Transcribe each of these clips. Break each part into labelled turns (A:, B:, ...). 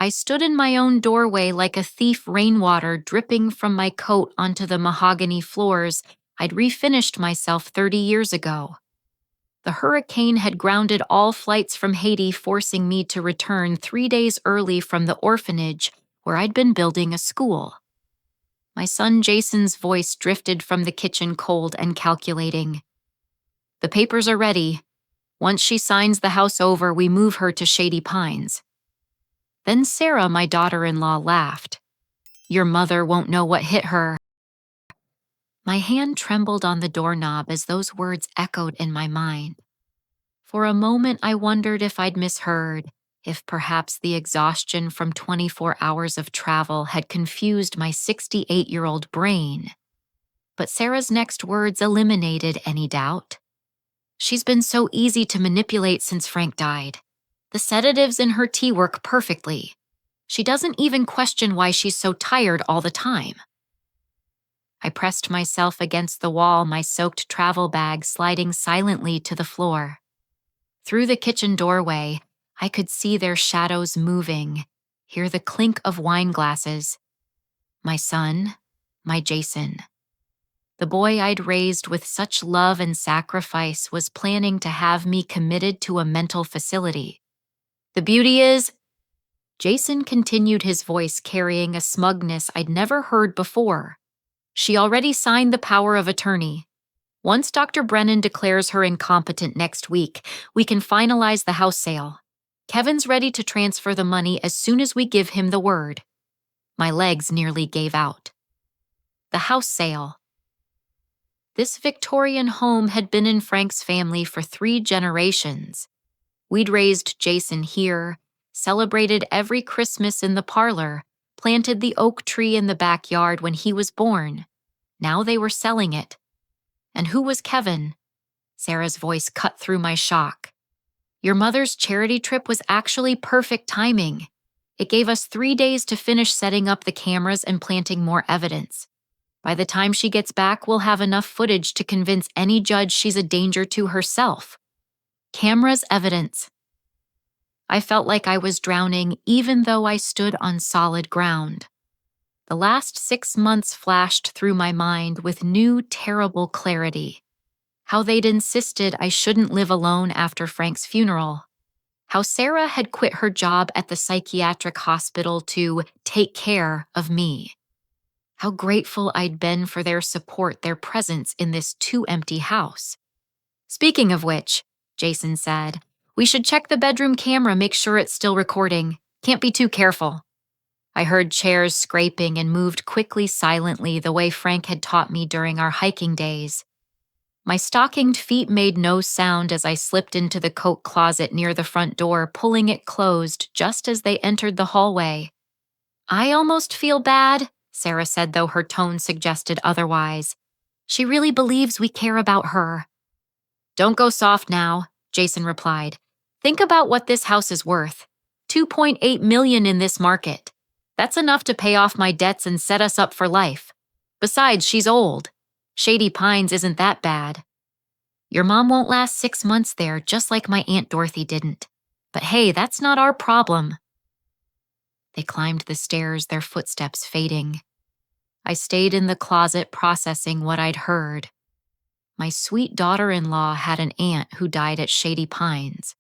A: I stood in my own doorway like a thief, rainwater dripping from my coat onto the mahogany floors I'd refinished myself 30 years ago. The hurricane had grounded all flights from Haiti, forcing me to return 3 days early from the orphanage where I'd been building a school. My son Jason's voice drifted from the kitchen, cold and calculating. "The papers are ready. Once she signs the house over, we move her to Shady Pines." Then Sarah, my daughter-in-law, laughed. "Your mother won't know what hit her." My hand trembled on the doorknob as those words echoed in my mind. For a moment, I wondered if I'd misheard, if perhaps the exhaustion from 24 hours of travel had confused my 68-year-old brain. But Sarah's next words eliminated any doubt. "She's been so easy to manipulate since Frank died. The sedatives in her tea work perfectly. She doesn't even question why she's so tired all the time." I pressed myself against the wall, my soaked travel bag sliding silently to the floor. Through the kitchen doorway, I could see their shadows moving, hear the clink of wine glasses. My son, my Jason. The boy I'd raised with such love and sacrifice was planning to have me committed to a mental facility. "The beauty is," Jason continued, his voice carrying a smugness I'd never heard before, "she already signed the power of attorney. Once Dr. Brennan declares her incompetent next week, we can finalize the house sale. Kevin's ready to transfer the money as soon as we give him the word." My legs nearly gave out. The house sale. This Victorian home had been in Frank's family for 3 generations. We'd raised Jason here, celebrated every Christmas in the parlor, planted the oak tree in the backyard when he was born. Now they were selling it. And who was Kevin? Sarah's voice cut through my shock. "Your mother's charity trip was actually perfect timing. It gave us 3 days to finish setting up the cameras and planting more evidence. By the time she gets back, we'll have enough footage to convince any judge she's a danger to herself." Cameras, evidence. I felt like I was drowning even though I stood on solid ground. The last 6 months flashed through my mind with new, terrible clarity. How they'd insisted I shouldn't live alone after Frank's funeral. How Sarah had quit her job at the psychiatric hospital to take care of me. How grateful I'd been for their support, their presence in this too-empty house. "Speaking of which," Jason said, "we should check the bedroom camera, make sure it's still recording. Can't be too careful." I heard chairs scraping and moved quickly, silently, the way Frank had taught me during our hiking days. My stockinged feet made no sound as I slipped into the coat closet near the front door, pulling it closed just as they entered the hallway. "I almost feel bad," Sarah said, though her tone suggested otherwise. "She really believes we care about her." "Don't go soft now," Jason replied. "Think about what this house is worth. $2.8 million in this market. That's enough to pay off my debts and set us up for life. Besides, she's old. Shady Pines isn't that bad. Your mom won't last 6 months there, just like my Aunt Dorothy didn't. But hey, that's not our problem." They climbed the stairs, their footsteps fading. I stayed in the closet processing what I'd heard. My sweet daughter-in-law had an aunt who died at Shady Pines.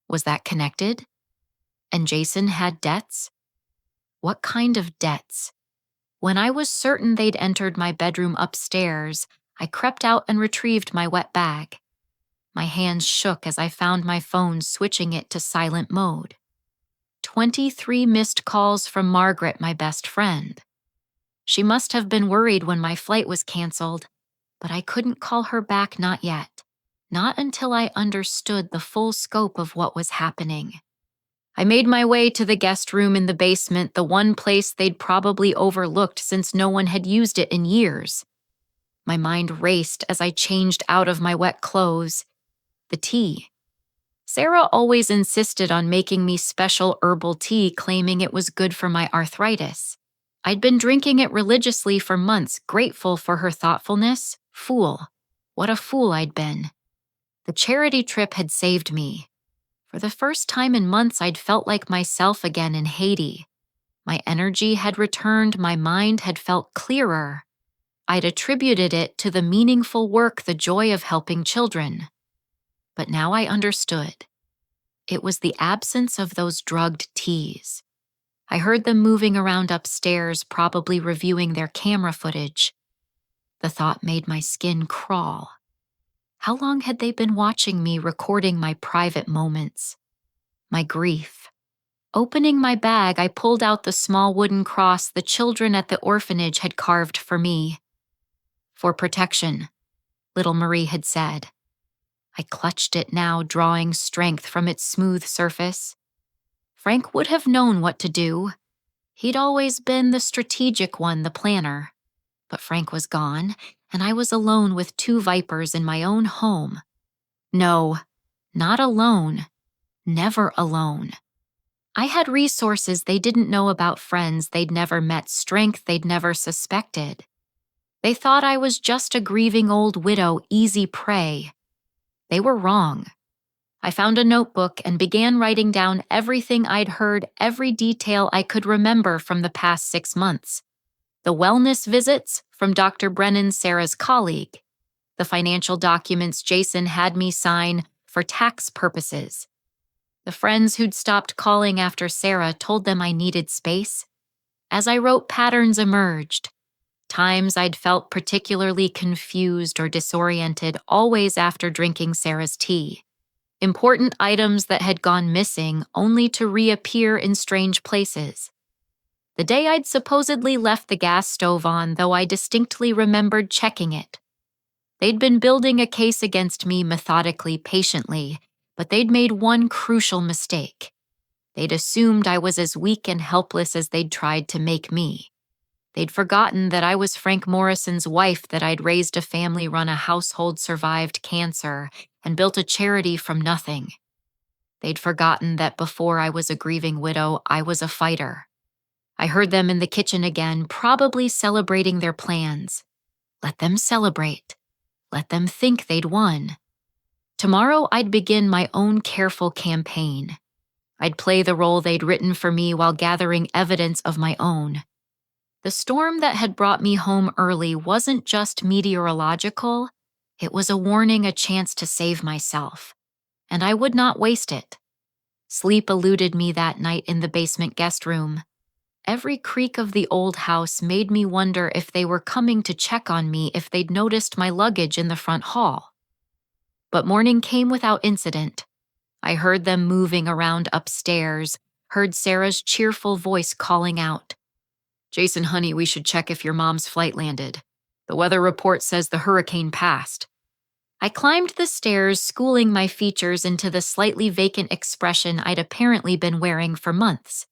A: Was that connected? And Jason had debts? What kind of debts? When I was certain they'd entered my bedroom upstairs, I crept out and retrieved my wet bag. My hands shook as I found my phone, switching it to silent mode. 23 missed calls from Margaret, my best friend. She must have been worried when my flight was canceled, but I couldn't call her back, not yet. Not until I understood the full scope of what was happening. I made my way to the guest room in the basement, the one place they'd probably overlooked since no one had used it in years. My mind raced as I changed out of my wet clothes. The tea. Sarah always insisted on making me special herbal tea, claiming it was good for my arthritis. I'd been drinking it religiously for months, grateful for her thoughtfulness. Fool. What a fool I'd been. The charity trip had saved me. For the first time in months, I'd felt like myself again in Haiti. My energy had returned, my mind had felt clearer. I'd attributed it to the meaningful work, the joy of helping children. But now I understood. It was the absence of those drugged teas. I heard them moving around upstairs, probably reviewing their camera footage. The thought made my skin crawl. How long had they been watching me, recording my private moments? My grief. Opening my bag, I pulled out the small wooden cross the children at the orphanage had carved for me. "For protection," little Marie had said. I clutched it now, drawing strength from its smooth surface. Frank would have known what to do. He'd always been the strategic one, the planner. But Frank was gone, and I was alone with two vipers in my own home. No, not alone. Never alone. I had resources they didn't know about, friends they'd never met, strength they'd never suspected. They thought I was just a grieving old widow, easy prey. They were wrong. I found a notebook and began writing down everything I'd heard, every detail I could remember from the past 6 months. The wellness visits from Dr. Brennan, Sarah's colleague. The financial documents Jason had me sign for tax purposes. The friends who'd stopped calling after Sarah told them I needed space. As I wrote, patterns emerged. Times I'd felt particularly confused or disoriented, always after drinking Sarah's tea. Important items that had gone missing, only to reappear in strange places. The day I'd supposedly left the gas stove on, though I distinctly remembered checking it. They'd been building a case against me methodically, patiently, but they'd made one crucial mistake. They'd assumed I was as weak and helpless as they'd tried to make me. They'd forgotten that I was Frank Morrison's wife, that I'd raised a family, run a household, survived cancer, and built a charity from nothing. They'd forgotten that before I was a grieving widow, I was a fighter. I heard them in the kitchen again, probably celebrating their plans. Let them celebrate. Let them think they'd won. Tomorrow I'd begin my own careful campaign. I'd play the role they'd written for me while gathering evidence of my own. The storm that had brought me home early wasn't just meteorological, it was a warning, a chance to save myself. And I would not waste it. Sleep eluded me that night in the basement guest room. Every creak of the old house made me wonder if they were coming to check on me, if they'd noticed my luggage in the front hall. But morning came without incident. I heard them moving around upstairs, heard Sarah's cheerful voice calling out, "Jason, honey, we should check if your mom's flight landed. The weather report says the hurricane passed." I climbed the stairs, schooling my features into the slightly vacant expression I'd apparently been wearing for months.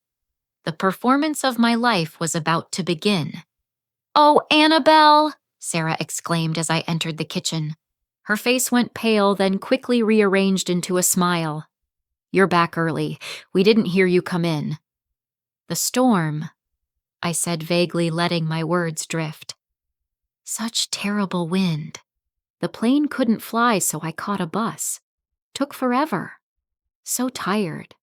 A: The performance of my life was about to begin. "Oh, Annabelle!" Sarah exclaimed as I entered the kitchen. Her face went pale, then quickly rearranged into a smile. "You're back early. We didn't hear you come in." "The storm," I said vaguely, letting my words drift. "Such terrible wind. The plane couldn't fly, so I caught a bus. Took forever. So tired."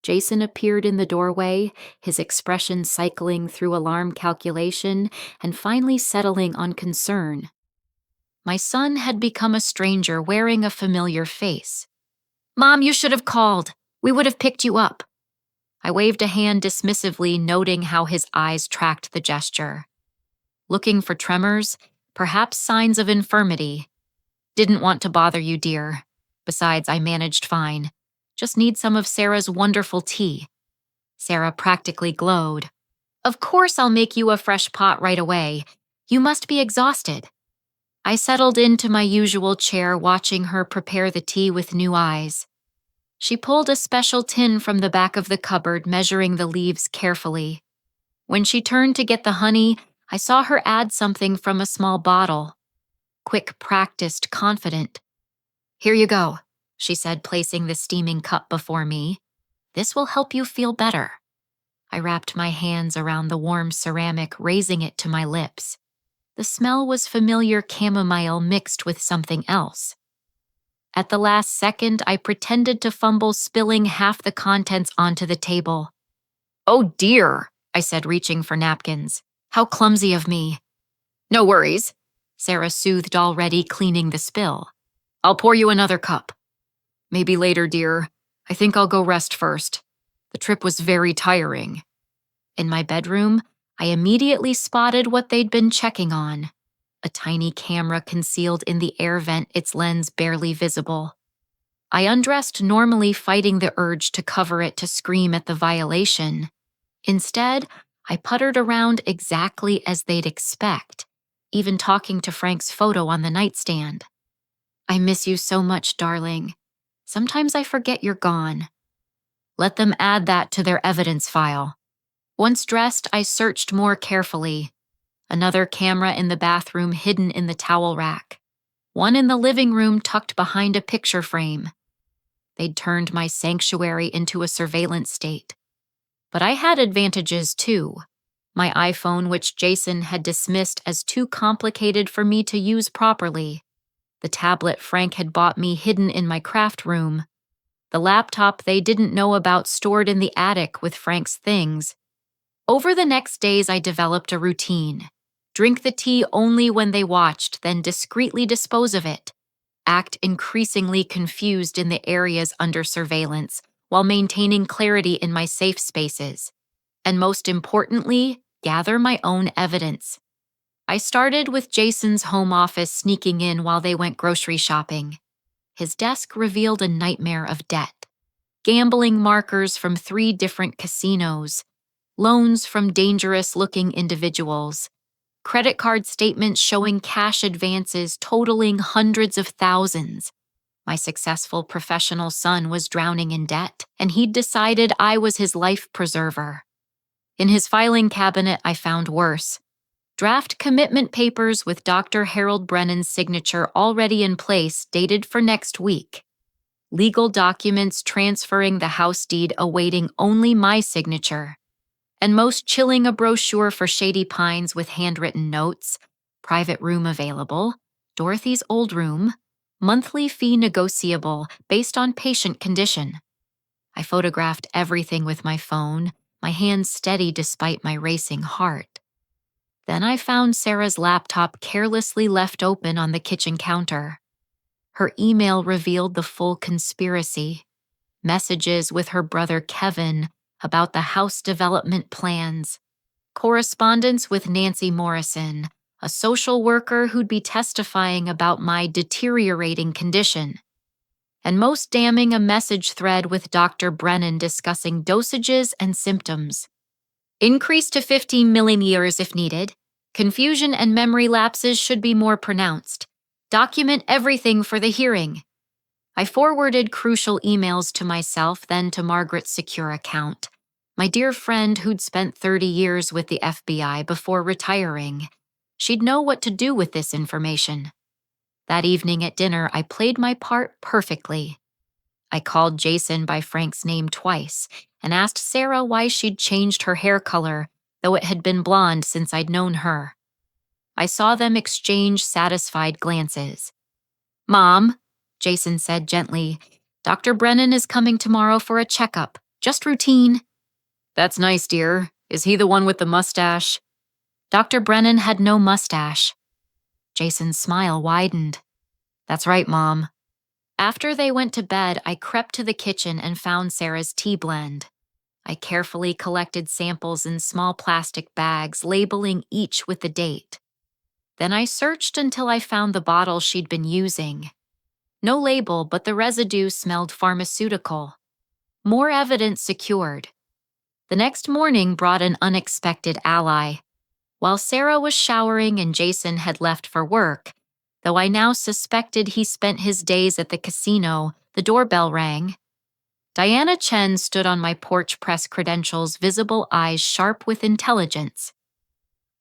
A: Jason appeared in the doorway, his expression cycling through alarm calculation and finally settling on concern. My son had become a stranger, wearing a familiar face. "Mom, you should have called. We would have picked you up." I waved a hand dismissively, noting how his eyes tracked the gesture. Looking for tremors, perhaps signs of infirmity. "Didn't want to bother you, dear. Besides, I managed fine. Just need some of Sarah's wonderful tea." Sarah practically glowed. "Of course I'll make you a fresh pot right away. You must be exhausted." I settled into my usual chair, watching her prepare the tea with new eyes. She pulled a special tin from the back of the cupboard, measuring the leaves carefully. When she turned to get the honey, I saw her add something from a small bottle. Quick, practiced, confident. "Here you go," she said, placing the steaming cup before me. "This will help you feel better." I wrapped my hands around the warm ceramic, raising it to my lips. The smell was familiar, chamomile mixed with something else. At the last second, I pretended to fumble, spilling half the contents onto the table. "Oh dear," I said, reaching for napkins. "How clumsy of me." "No worries," Sarah soothed, already cleaning the spill. "I'll pour you another cup." "Maybe later, dear. I think I'll go rest first. The trip was very tiring." In my bedroom, I immediately spotted what they'd been checking on: a tiny camera concealed in the air vent, its lens barely visible. I undressed, normally fighting the urge to cover it to scream at the violation. Instead, I puttered around exactly as they'd expect, even talking to Frank's photo on the nightstand. "I miss you so much, darling. Sometimes I forget you're gone." Let them add that to their evidence file. Once dressed, I searched more carefully. Another camera in the bathroom hidden in the towel rack. One in the living room tucked behind a picture frame. They'd turned my sanctuary into a surveillance state. But I had advantages too. My iPhone, which Jason had dismissed as too complicated for me to use properly. The tablet Frank had bought me hidden in my craft room. The laptop they didn't know about stored in the attic with Frank's things. Over the next days, I developed a routine. Drink the tea only when they watched, then discreetly dispose of it. Act increasingly confused in the areas under surveillance, while maintaining clarity in my safe spaces. And most importantly, gather my own evidence. I started with Jason's home office, sneaking in while they went grocery shopping. His desk revealed a nightmare of debt. Gambling markers from 3 different casinos. Loans from dangerous-looking individuals. Credit card statements showing cash advances totaling hundreds of thousands. My successful professional son was drowning in debt, and he'd decided I was his life preserver. In his filing cabinet, I found worse. Draft commitment papers with Dr. Harold Brennan's signature already in place, dated for next week. Legal documents transferring the house deed awaiting only my signature. And most chilling, a brochure for Shady Pines with handwritten notes: private room available, Dorothy's old room, monthly fee negotiable based on patient condition. I photographed everything with my phone, my hands steady despite my racing heart. Then I found Sarah's laptop carelessly left open on the kitchen counter. Her email revealed the full conspiracy. Messages with her brother Kevin about the house development plans. Correspondence with Nancy Morrison, a social worker who'd be testifying about my deteriorating condition. And most damning, a message thread with Dr. Brennan discussing dosages and symptoms. Increase to 15 milliliters if needed. Confusion and memory lapses should be more pronounced. Document everything for the hearing. I forwarded crucial emails to myself, then to Margaret's secure account, my dear friend who'd spent 30 years with the FBI before retiring. She'd know what to do with this information. That evening at dinner, I played my part perfectly. I called Jason by Frank's name twice and asked Sarah why she'd changed her hair color, though it had been blonde since I'd known her. I saw them exchange satisfied glances. "Mom," Jason said gently, "Dr. Brennan is coming tomorrow for a checkup. Just routine." "That's nice, dear. Is he the one with the mustache?" Dr. Brennan had no mustache. Jason's smile widened. "That's right, Mom." After they went to bed, I crept to the kitchen and found Sarah's tea blend. I carefully collected samples in small plastic bags, labeling each with the date. Then I searched until I found the bottle she'd been using. No label, but the residue smelled pharmaceutical. More evidence secured. The next morning brought an unexpected ally. While Sarah was showering and Jason had left for work, though I now suspected he spent his days at the casino, the doorbell rang. Diana Chen stood on my porch, press credentials, visible eyes sharp with intelligence.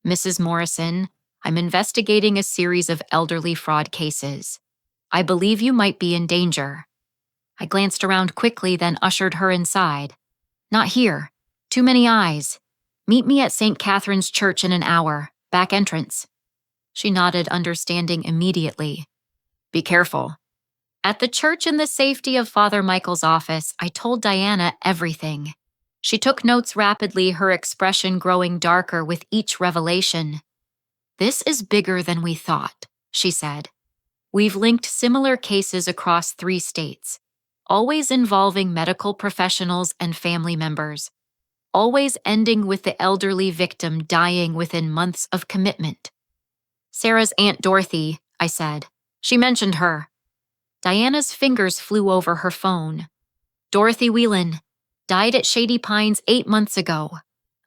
A: "Mrs. Morrison, I'm investigating a series of elderly fraud cases. I believe you might be in danger." I glanced around quickly, then ushered her inside. "Not here. Too many eyes. Meet me at St. Catherine's Church in an hour. Back entrance." She nodded, understanding immediately. "Be careful." At the church in the safety of Father Michael's office, I told Diana everything. She took notes rapidly, her expression growing darker with each revelation. "This is bigger than we thought," she said. "We've linked similar cases across 3 states, always involving medical professionals and family members, always ending with the elderly victim dying within months of commitment." "Sarah's Aunt Dorothy," I said. "She mentioned her." Diana's fingers flew over her phone. "Dorothy Whelan died at Shady Pines 8 months ago.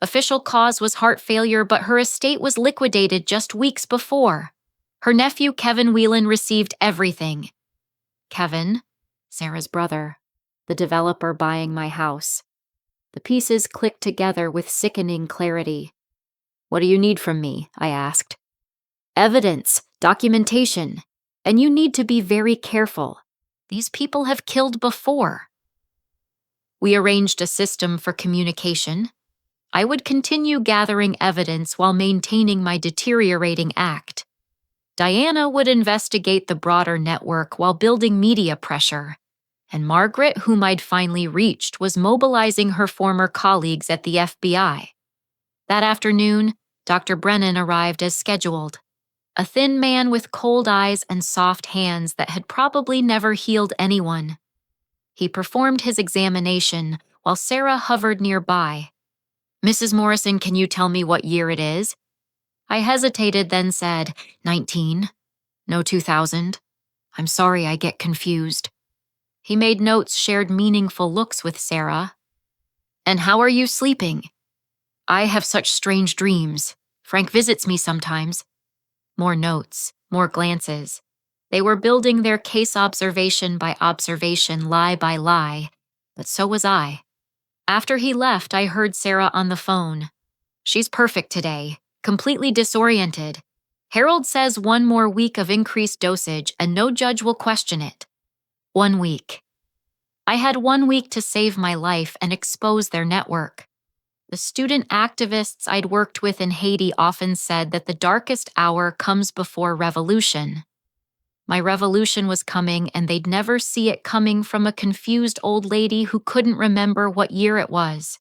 A: Official cause was heart failure, but her estate was liquidated just weeks before. Her nephew Kevin Whelan received everything." Kevin, Sarah's brother, the developer buying my house. The pieces clicked together with sickening clarity. "What do you need from me?" I asked. "Evidence, documentation, and you need to be very careful. These people have killed before." We arranged a system for communication. I would continue gathering evidence while maintaining my deteriorating act. Diana would investigate the broader network while building media pressure, and Margaret, whom I'd finally reached, was mobilizing her former colleagues at the FBI. That afternoon, Dr. Brennan arrived as scheduled, a thin man with cold eyes and soft hands that had probably never healed anyone. He performed his examination while Sarah hovered nearby. "Mrs. Morrison, can you tell me what year it is?" I hesitated, then said, 19. No 2000. "I'm sorry, I get confused." He made notes, shared meaningful looks with Sarah. "And how are you sleeping?" "I have such strange dreams. Frank visits me sometimes." More notes, more glances. They were building their case observation by observation, lie by lie, but so was I. After he left, I heard Sarah on the phone. "She's perfect today, completely disoriented. Harold says 1 more week of increased dosage and no judge will question it." 1 week. I had 1 week to save my life and expose their network. The student activists I'd worked with in Haiti often said that the darkest hour comes before revolution. My revolution was coming, and they'd never see it coming from a confused old lady who couldn't remember what year it was.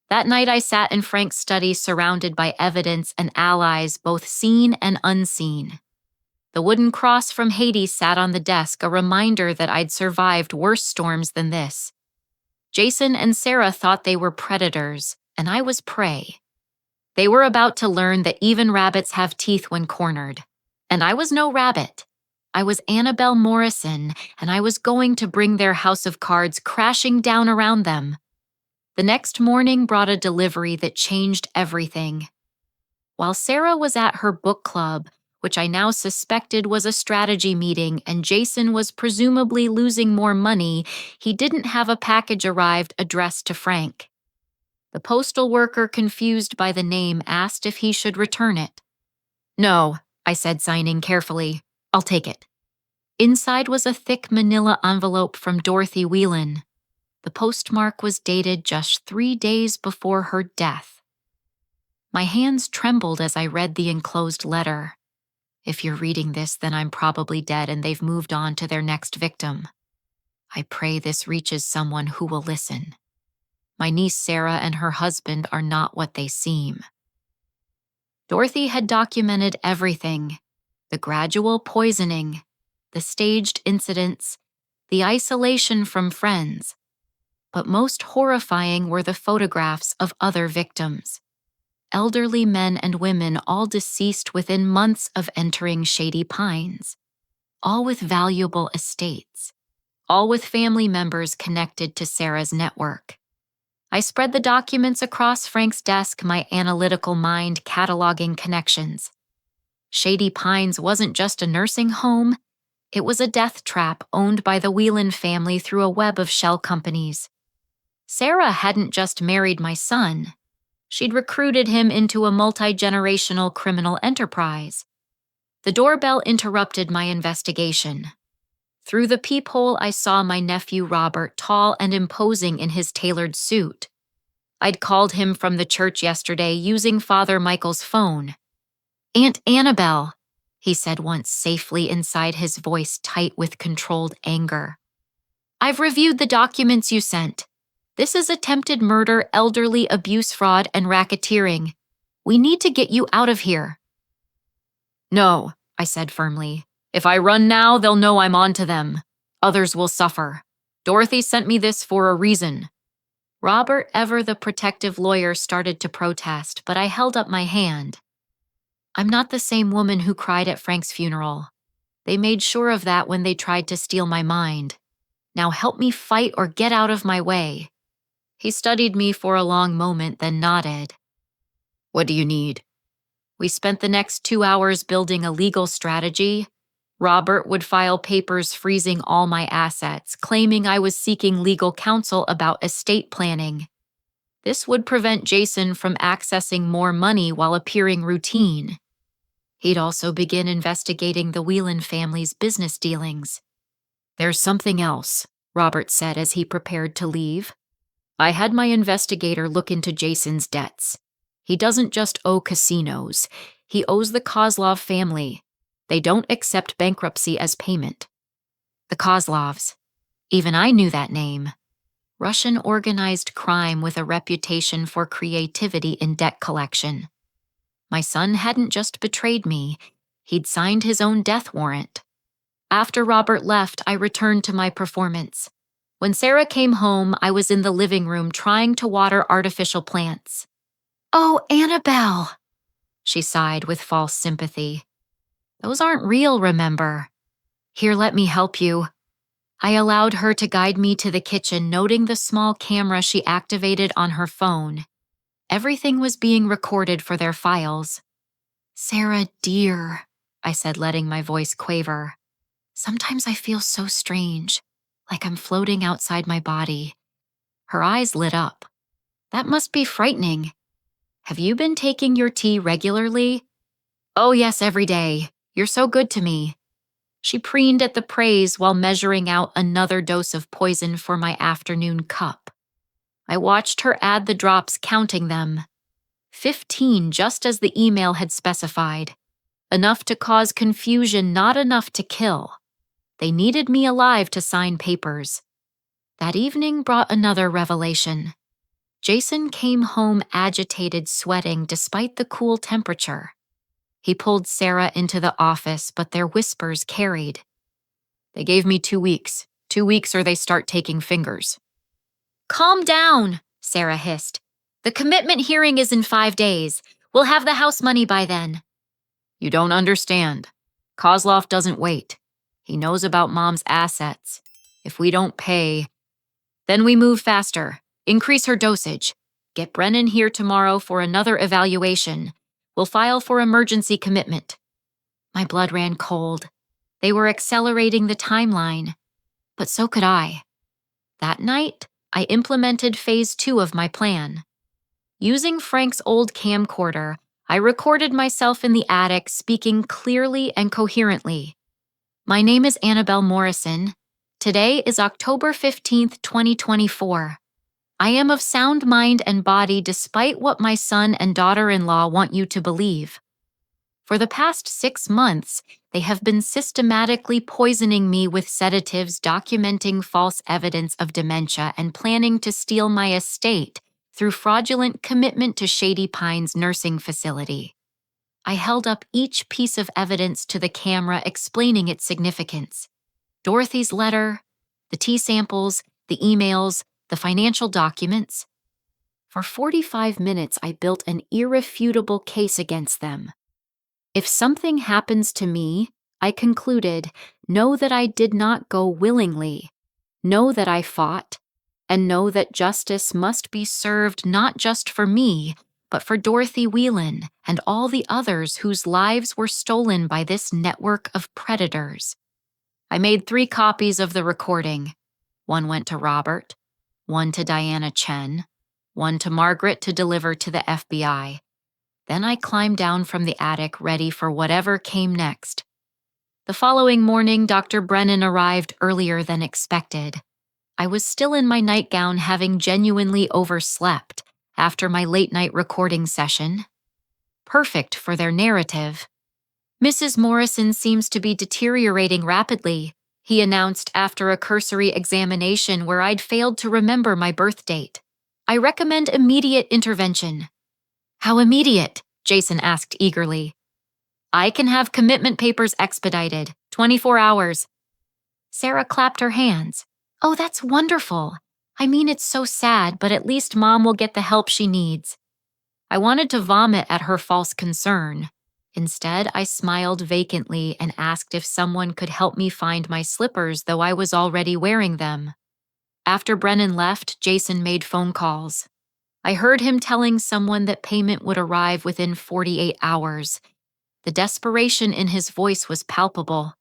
A: That night I sat in Frank's study surrounded by evidence and allies, both seen and unseen. The wooden cross from Haiti sat on the desk, a reminder that I'd survived worse storms than this. Jason and Sarah thought they were predators, and I was prey. They were about to learn that even rabbits have teeth when cornered. And I was no rabbit. I was Annabelle Morrison, and I was going to bring their house of cards crashing down around them. The next morning brought a delivery that changed everything. While Sarah was at her book club, which I now suspected was a strategy meeting, and Jason was presumably losing more money, he didn't have a package arrived addressed to Frank. The postal worker, confused by the name, asked if he should return it. "No," I said, signing carefully. "I'll take it." Inside was a thick manila envelope from Dorothy Whelan. The postmark was dated just 3 days before her death. My hands trembled as I read the enclosed letter. If you're reading this, then I'm probably dead and they've moved on to their next victim. I pray this reaches someone who will listen. My niece Sarah and her husband are not what they seem. Dorothy had documented everything: the gradual poisoning, the staged incidents, the isolation from friends. But most horrifying were the photographs of other victims. Elderly men and women, all deceased within months of entering Shady Pines. All with valuable estates. All with family members connected to Sarah's network. I spread the documents across Frank's desk, my analytical mind cataloging connections. Shady Pines wasn't just a nursing home. It was a death trap owned by the Whelan family through a web of shell companies. Sarah hadn't just married my son. She'd recruited him into a multi-generational criminal enterprise. The doorbell interrupted my investigation. Through the peephole, I saw my nephew Robert, tall and imposing in his tailored suit. I'd called him from the church yesterday using Father Michael's phone. "Aunt Annabelle," he said once safely inside his voice tight with controlled anger. I've reviewed the documents you sent. This is attempted murder, elderly abuse fraud, and racketeering. We need to get you out of here. No, I said firmly. If I run now, they'll know I'm on to them. Others will suffer. Dorothy sent me this for a reason. Robert, ever the protective lawyer, started to protest, but I held up my hand. I'm not the same woman who cried at Frank's funeral. They made sure of that when they tried to steal my mind. Now help me fight or get out of my way. He studied me for a long moment, then nodded. What do you need? We spent the next 2 hours building a legal strategy. Robert would file papers freezing all my assets, claiming I was seeking legal counsel about estate planning. This would prevent Jason from accessing more money while appearing routine. He'd also begin investigating the Whelan family's business dealings. There's something else, Robert said as he prepared to leave. I had my investigator look into Jason's debts. He doesn't just owe casinos. He owes the Kozlov family. They don't accept bankruptcy as payment. The Kozlovs. Even I knew that name. Russian organized crime with a reputation for creativity in debt collection. My son hadn't just betrayed me. He'd signed his own death warrant. After Robert left, I returned to my performance. When Sarah came home, I was in the living room trying to water artificial plants. Oh, Annabelle, she sighed with false sympathy. Those aren't real, remember? Here, let me help you. I allowed her to guide me to the kitchen, noting the small camera she activated on her phone. Everything was being recorded for their files. Sarah, dear, I said, letting my voice quaver. Sometimes I feel so strange, like I'm floating outside my body. Her eyes lit up. That must be frightening. Have you been taking your tea regularly? Oh, yes, every day. You're so good to me. She preened at the praise while measuring out another dose of poison for my afternoon cup. I watched her add the drops, counting them. 15, just as the email had specified. Enough to cause confusion, not enough to kill. They needed me alive to sign papers. That evening brought another revelation. Jason came home agitated, sweating despite the cool temperature. He pulled Sarah into the office, but their whispers carried. They gave me 2 weeks. 2 weeks or they start taking fingers. Calm down, Sarah hissed. The commitment hearing is in 5 days. We'll have the house money by then. You don't understand. Kozlov doesn't wait. He knows about Mom's assets. If we don't pay, then we move faster. Increase her dosage. Get Brennan here tomorrow for another evaluation. We'll file for emergency commitment. My blood ran cold. They were accelerating the timeline. But so could I. That night, I implemented phase 2 of my plan. Using Frank's old camcorder, I recorded myself in the attic speaking clearly and coherently. My name is Annabelle Morrison. Today is October 15th, 2024. I am of sound mind and body despite what my son and daughter-in-law want you to believe. For the past 6 months, they have been systematically poisoning me with sedatives, documenting false evidence of dementia, and planning to steal my estate through fraudulent commitment to Shady Pines Nursing Facility. I held up each piece of evidence to the camera, explaining its significance. Dorothy's letter, the tea samples, the emails, the financial documents. For 45 minutes, I built an irrefutable case against them. If something happens to me, I concluded, know that I did not go willingly. Know that I fought, and know that justice must be served not just for me, but for Dorothy Whelan and all the others whose lives were stolen by this network of predators. I made 3 copies of the recording. One went to Robert, one to Diana Chen, one to Margaret to deliver to the FBI. Then I climbed down from the attic, ready for whatever came next. The following morning, Dr. Brennan arrived earlier than expected. I was still in my nightgown, having genuinely overslept after my late-night recording session. Perfect for their narrative. Mrs. Morrison seems to be deteriorating rapidly, he announced after a cursory examination where I'd failed to remember my birth date. I recommend immediate intervention. How immediate? Jason asked eagerly. I can have commitment papers expedited, 24 hours. Sarah clapped her hands. Oh, that's wonderful. I mean, it's so sad, but at least Mom will get the help she needs. I wanted to vomit at her false concern. Instead, I smiled vacantly and asked if someone could help me find my slippers, though I was already wearing them. After Brennan left, Jason made phone calls. I heard him telling someone that payment would arrive within 48 hours. The desperation in his voice was palpable.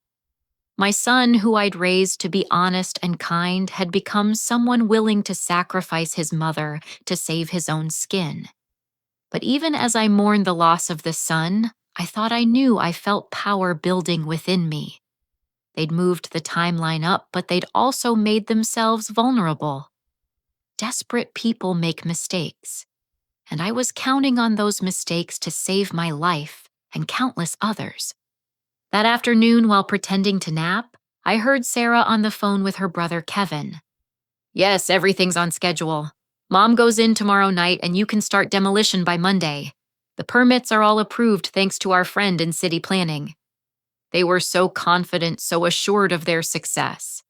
A: My son, who I'd raised to be honest and kind, had become someone willing to sacrifice his mother to save his own skin. But even as I mourned the loss of the son, I thought I knew I felt power building within me. They'd moved the timeline up, but they'd also made themselves vulnerable. Desperate people make mistakes, and I was counting on those mistakes to save my life and countless others. That afternoon, while pretending to nap, I heard Sarah on the phone with her brother Kevin. Yes, everything's on schedule. Mom goes in tomorrow night and you can start demolition by Monday. The permits are all approved thanks to our friend in city planning. They were so confident, so assured of their success.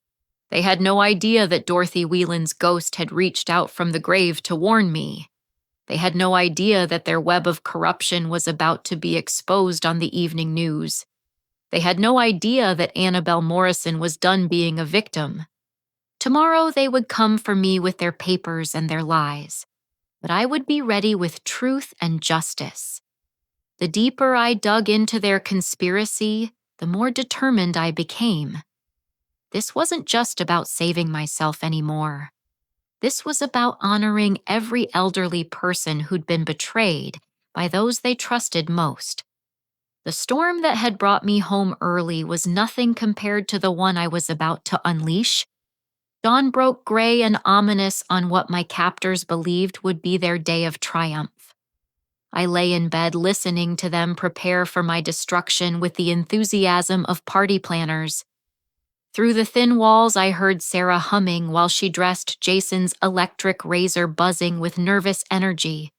A: They had no idea that Dorothy Whelan's ghost had reached out from the grave to warn me. They had no idea that their web of corruption was about to be exposed on the evening news. They had no idea that Annabelle Morrison was done being a victim. Tomorrow they would come for me with their papers and their lies, but I would be ready with truth and justice. The deeper I dug into their conspiracy, the more determined I became. This wasn't just about saving myself anymore. This was about honoring every elderly person who'd been betrayed by those they trusted most. The storm that had brought me home early was nothing compared to the one I was about to unleash. Dawn broke gray and ominous on what my captors believed would be their day of triumph. I lay in bed listening to them prepare for my destruction with the enthusiasm of party planners. Through the thin walls, I heard Sarah humming while she dressed Jason's electric razor buzzing with nervous energy.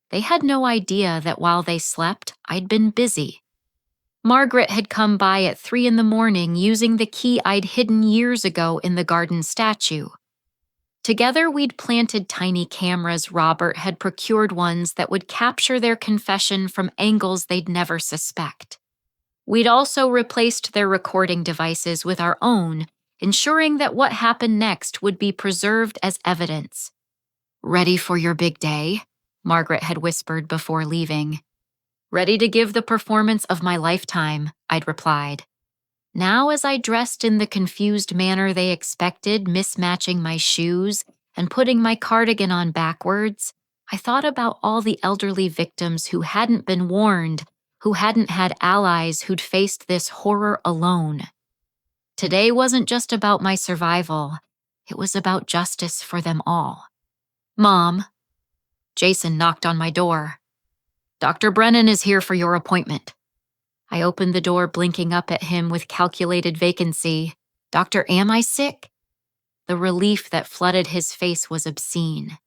A: They had no idea that while they slept, I'd been busy. Margaret had come by at 3 a.m. using the key I'd hidden years ago in the garden statue. Together, we'd planted tiny cameras. Robert had procured ones that would capture their confession from angles they'd never suspect. We'd also replaced their recording devices with our own, ensuring that what happened next would be preserved as evidence. "Ready for your big day?" Margaret had whispered before leaving. "Ready to give the performance of my lifetime," I'd replied. Now, as I dressed in the confused manner they expected, mismatching my shoes and putting my cardigan on backwards, I thought about all the elderly victims who hadn't been warned, who hadn't had allies, who'd faced this horror alone. Today wasn't just about my survival. It was about justice for them all. "Mom." Jason knocked on my door. "Dr. Brennan is here for your appointment." I opened the door, blinking up at him with calculated vacancy. "Doctor, am I sick?" The relief that flooded his face was obscene.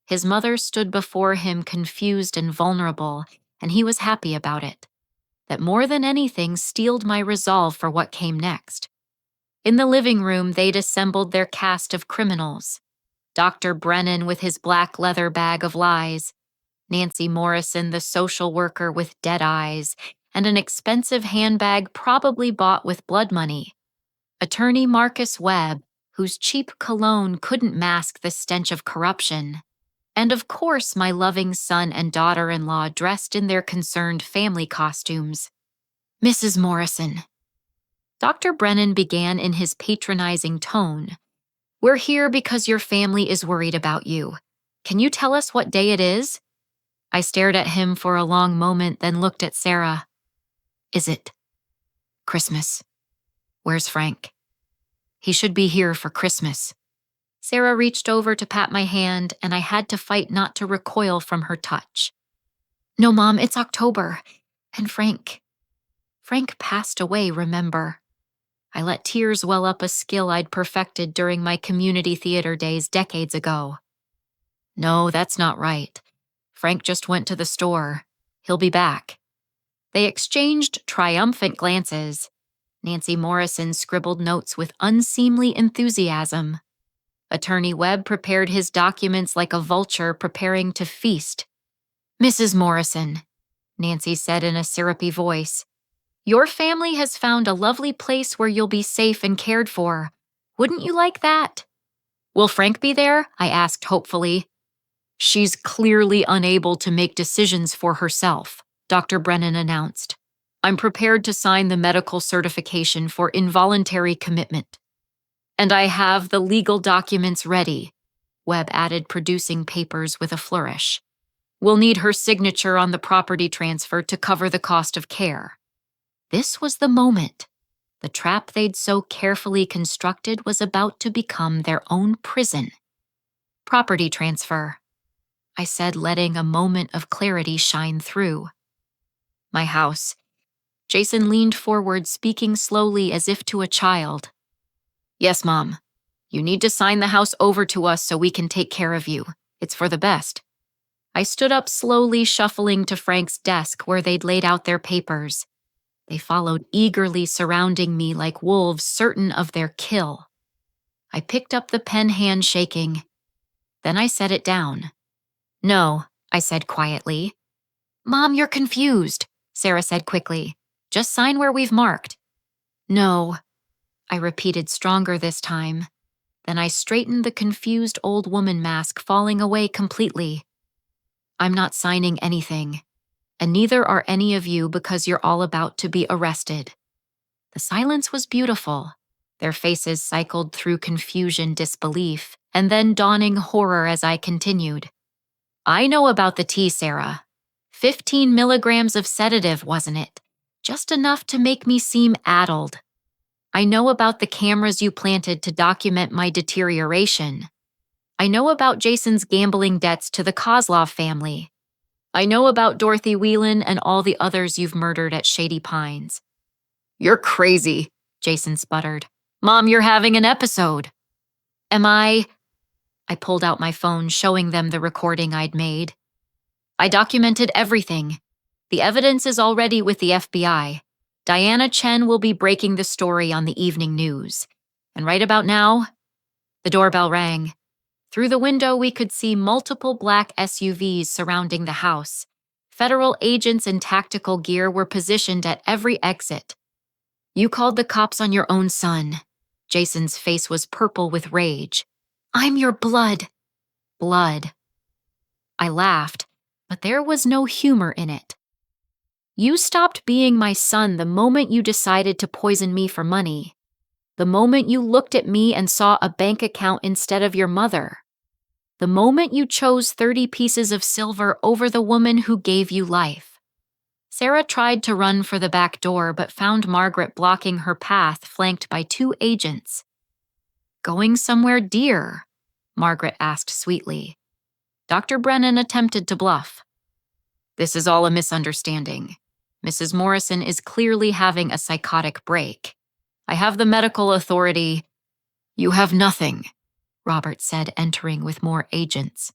A: His mother stood before him, confused and vulnerable, and he was happy about it. That more than anything steeled my resolve for what came next. In the living room, they'd assembled their cast of criminals. Dr. Brennan with his black leather bag of lies, Nancy Morrison, the social worker with dead eyes, and an expensive handbag probably bought with blood money. Attorney Marcus Webb, whose cheap cologne couldn't mask the stench of corruption. And of course, my loving son and daughter-in-law dressed in their concerned family costumes. "Mrs. Morrison." Dr. Brennan began in his patronizing tone. "We're here because your family is worried about you. Can you tell us what day it is?" I stared at him for a long moment, then looked at Sarah. "Is it Christmas? Where's Frank? He should be here for Christmas." Sarah reached over to pat my hand, and I had to fight not to recoil from her touch. "No, Mom, it's October. And Frank Frank passed away, remember? I let tears well up a skill I'd perfected during my community theater days decades ago. No, that's not right. Frank just went to the store. He'll be back. They exchanged triumphant glances. Nancy Morrison scribbled notes with unseemly enthusiasm. Attorney Webb prepared his documents like a vulture preparing to feast. Mrs. Morrison, Nancy said in a syrupy voice, your family has found a lovely place where you'll be safe and cared for. Wouldn't you like that? Will Frank be there? I asked hopefully. She's clearly unable to make decisions for herself, Dr. Brennan announced. I'm prepared to sign the medical certification for involuntary commitment. And I have the legal documents ready, Webb added, producing papers with a flourish. We'll need her signature on the property transfer to cover the cost of care. This was the moment. The trap they'd so carefully constructed was about to become their own prison. Property transfer, I said, letting a moment of clarity shine through. My house. Jason leaned forward, speaking slowly as if to a child. Yes, Mom. You need to sign the house over to us so we can take care of you. It's for the best. I stood up slowly, shuffling to Frank's desk where they'd laid out their papers. They followed eagerly, surrounding me like wolves certain of their kill. I picked up the pen, hand shaking. Then I set it down. No, I said quietly. Mom, you're confused, Sarah said quickly. Just sign where we've marked. No, I repeated, stronger this time. Then I straightened the confused old woman mask, falling away completely. I'm not signing anything, and neither are any of you because you're all about to be arrested. The silence was beautiful. Their faces cycled through confusion, disbelief, and then dawning horror as I continued. I know about the tea, Sarah. 15 milligrams of sedative, wasn't it? Just enough to make me seem addled. I know about the cameras you planted to document my deterioration. I know about Jason's gambling debts to the Kozlov family. I know about Dorothy Whelan and all the others you've murdered at Shady Pines. You're crazy, Jason sputtered. Mom, you're having an episode. Am I? I pulled out my phone, showing them the recording I'd made. I documented everything. The evidence is already with the FBI. Diana Chen will be breaking the story on the evening news. And right about now, the doorbell rang. Through the window, we could see multiple black SUVs surrounding the house. Federal agents in tactical gear were positioned at every exit. You called the cops on your own son. Jason's face was purple with rage. I'm your blood. Blood. I laughed, but there was no humor in it. You stopped being my son the moment you decided to poison me for money. The moment you looked at me and saw a bank account instead of your mother. The moment you chose 30 pieces of silver over the woman who gave you life. Sarah tried to run for the back door but found Margaret blocking her path, flanked by 2 agents. Going somewhere, dear? Margaret asked sweetly. Dr. Brennan attempted to bluff. This is all a misunderstanding. Mrs. Morrison is clearly having a psychotic break. I have the medical authority. You have nothing, Robert said, entering with more agents.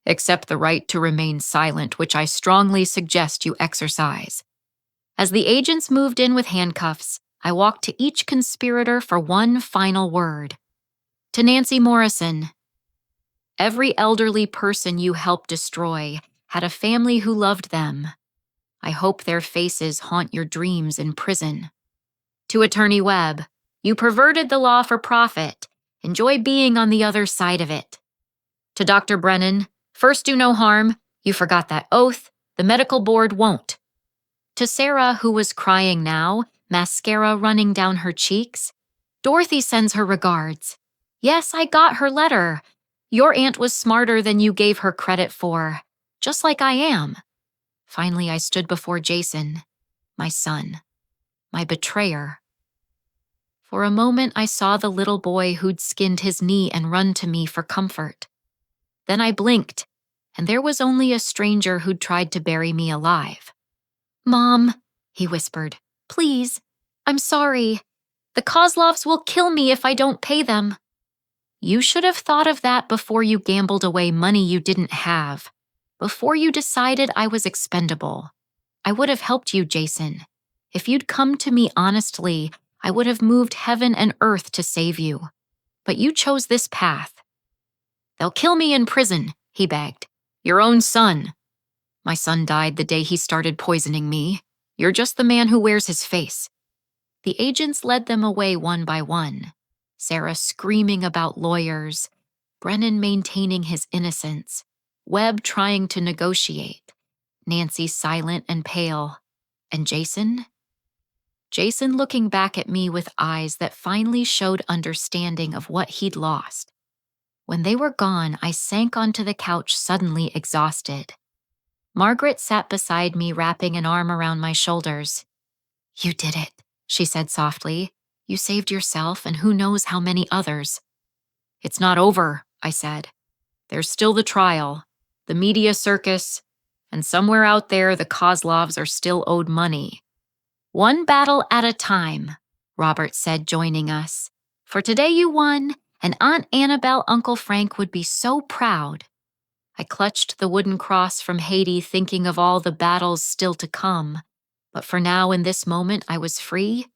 A: Except the right to remain silent, which I strongly suggest you exercise. As the agents moved in with handcuffs, I walked to each conspirator for one final word. To Nancy Morrison. Every elderly person you helped destroy had a family who loved them. I hope their faces haunt your dreams in prison. To Attorney Webb, you perverted the law for profit. Enjoy being on the other side of it. To Dr. Brennan, first do no harm. You forgot that oath. The medical board won't. To Sarah, who was crying now, mascara running down her cheeks, Dorothy sends her regards. Yes, I got her letter. Your aunt was smarter than you gave her credit for, just like I am. Finally, I stood before Jason, my son, my betrayer. For a moment, I saw the little boy who'd skinned his knee and run to me for comfort. Then I blinked, and there was only a stranger who'd tried to bury me alive. Mom, he whispered, Please, I'm sorry. The Kozlovs will kill me if I don't pay them. You should have thought of that before you gambled away money you didn't have. Before you decided I was expendable. I would have helped you, Jason. If you'd come to me honestly, I would have moved heaven and earth to save you. But you chose this path. They'll kill me in prison, he begged. Your own son. My son died the day he started poisoning me. You're just the man who wears his face. The agents led them away one by one. Sarah screaming about lawyers, Brennan maintaining his innocence, Webb trying to negotiate, Nancy silent and pale, and Jason? Jason looking back at me with eyes that finally showed understanding of what he'd lost. When they were gone, I sank onto the couch suddenly exhausted. Margaret sat beside me, wrapping an arm around my shoulders. You did it, she said softly. You saved yourself and who knows how many others. It's not over, I said. There's still the trial, the media circus, and somewhere out there the Kozlovs are still owed money. One battle at a time, Robert said, joining us. For today you won, and Aunt Annabelle, Uncle Frank would be so proud. I clutched the wooden cross from Haiti, thinking of all the battles still to come. But for now, in this moment, I was free.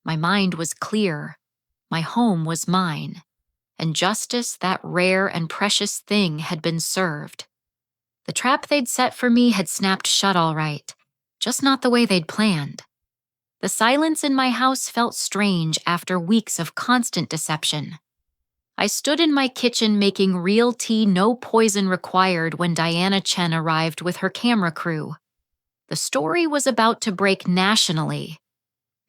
A: My mind was clear. My home was mine. And justice, that rare and precious thing, had been served. The trap they'd set for me had snapped shut all right, just not the way they'd planned. The silence in my house felt strange after weeks of constant deception. I stood in my kitchen making real tea, no poison required, when Diana Chen arrived with her camera crew. The story was about to break nationally.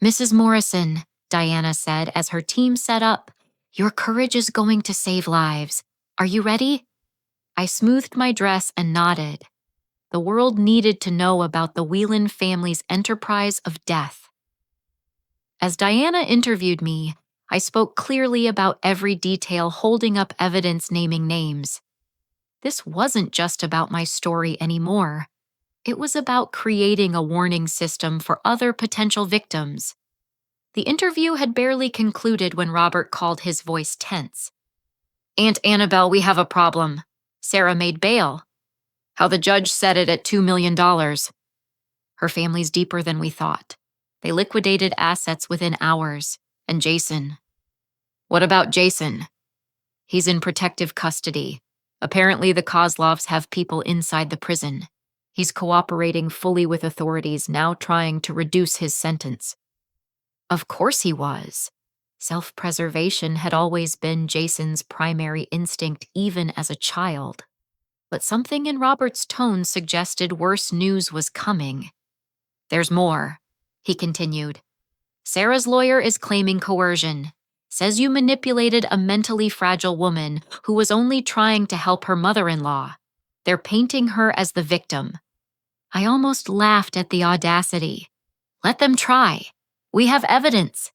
A: Mrs. Morrison, Diana said as her team set up, your courage is going to save lives. Are you ready? I smoothed my dress and nodded. The world needed to know about the Whelan family's enterprise of death. As Diana interviewed me, I spoke clearly about every detail, holding up evidence, naming names. This wasn't just about my story anymore. It was about creating a warning system for other potential victims. The interview had barely concluded when Robert called, his voice tense. Aunt Annabelle, we have a problem. Sarah made bail. How the judge set it at $2 million. Her family's deeper than we thought. They liquidated assets within hours. And Jason. What about Jason? He's in protective custody. Apparently the Kozlovs have people inside the prison. He's cooperating fully with authorities, now trying to reduce his sentence. Of course he was. Self-preservation had always been Jason's primary instinct, even as a child. But something in Robert's tone suggested worse news was coming. There's more, he continued. Sarah's lawyer is claiming coercion. Says you manipulated a mentally fragile woman who was only trying to help her mother-in-law. They're painting her as the victim. I almost laughed at the audacity. Let them try. We have evidence.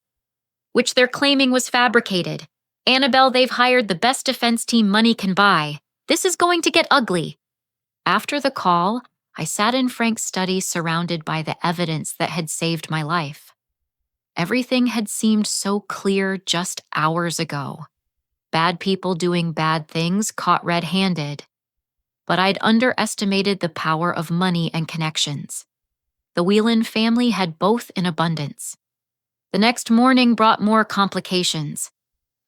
A: Which they're claiming was fabricated. Annabelle, they've hired the best defense team money can buy. This is going to get ugly. After the call, I sat in Frank's study surrounded by the evidence that had saved my life. Everything had seemed so clear just hours ago. Bad people doing bad things caught red-handed. But I'd underestimated the power of money and connections. The Whelan family had both in abundance. The next morning brought more complications.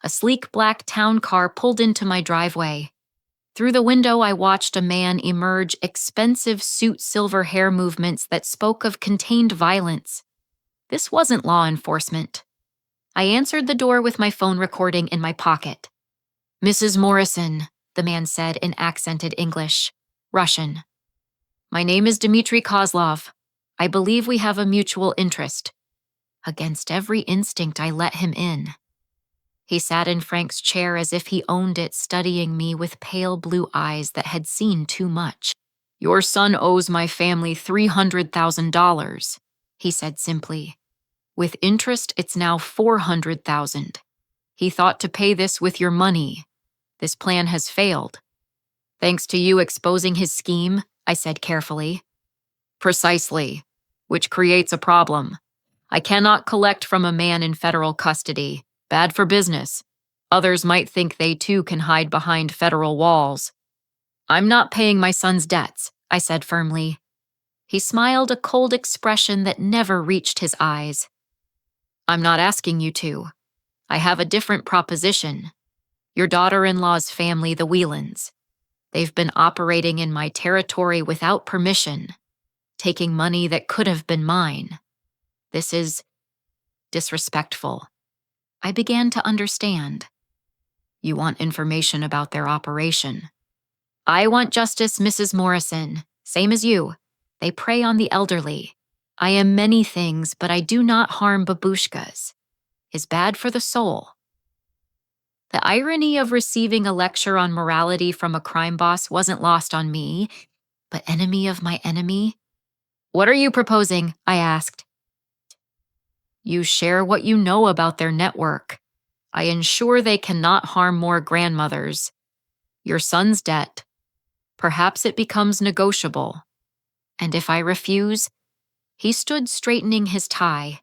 A: A sleek black town car pulled into my driveway. Through the window, I watched a man emerge, expensive suit, silver hair movements that spoke of contained violence. This wasn't law enforcement. I answered the door with my phone recording in my pocket. Mrs. Morrison, the man said in accented English, Russian. My name is Dmitry Kozlov. I believe we have a mutual interest. Against every instinct, I let him in. He sat in Frank's chair as if he owned it, studying me with pale blue eyes that had seen too much. Your son owes my family $300,000, he said simply. With interest, it's now $400,000. He thought to pay this with your money. This plan has failed. Thanks to you exposing his scheme, I said carefully. Precisely, which creates a problem. I cannot collect from a man in federal custody. Bad for business. Others might think they too can hide behind federal walls. I'm not paying my son's debts, I said firmly. He smiled a cold expression that never reached his eyes. I'm not asking you to. I have a different proposition. Your daughter-in-law's family, the Whelans. They've been operating in my territory without permission, taking money that could have been mine. This is disrespectful. I began to understand. You want information about their operation. I want justice, Mrs. Morrison. Same as you. They prey on the elderly. I am many things, but I do not harm babushkas. Is bad for the soul. The irony of receiving a lecture on morality from a crime boss wasn't lost on me, but enemy of my enemy? What are you proposing? I asked. You share what you know about their network. I ensure they cannot harm more grandmothers. Your son's debt. Perhaps it becomes negotiable. And if I refuse? He stood straightening his tie.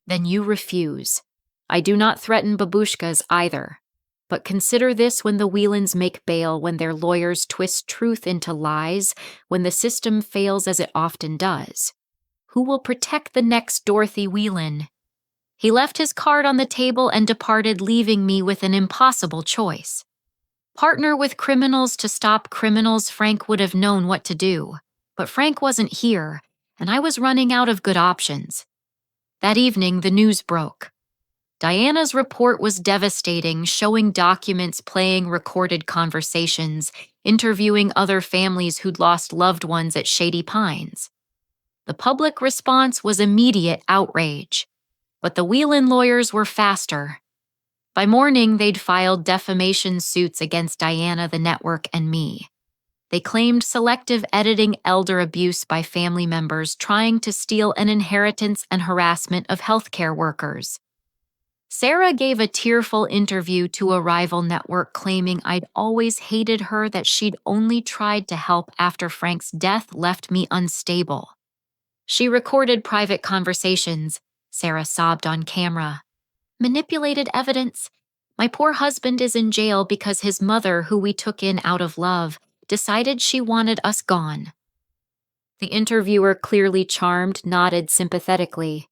A: Then you refuse. I do not threaten babushkas either. But consider this when the Whelans make bail, when their lawyers twist truth into lies, when the system fails as it often does. Who will protect the next Dorothy Whelan? He left his card on the table and departed, leaving me with an impossible choice. Partner with criminals to stop criminals. Frank would have known what to do. But Frank wasn't here, and I was running out of good options. That evening, the news broke. Diana's report was devastating, showing documents playing recorded conversations, interviewing other families who'd lost loved ones at Shady Pines. The public response was immediate outrage, but the Whelan lawyers were faster. By morning, they'd filed defamation suits against Diana, the network, and me. They claimed selective editing, elder abuse by family members trying to steal an inheritance, and harassment of healthcare workers. Sarah gave a tearful interview to a rival network claiming I'd always hated her, that she'd only tried to help after Frank's death left me unstable. She recorded private conversations, Sarah sobbed on camera. Manipulated evidence. My poor husband is in jail because his mother, who we took in out of love, decided she wanted us gone. The interviewer, clearly charmed, nodded sympathetically.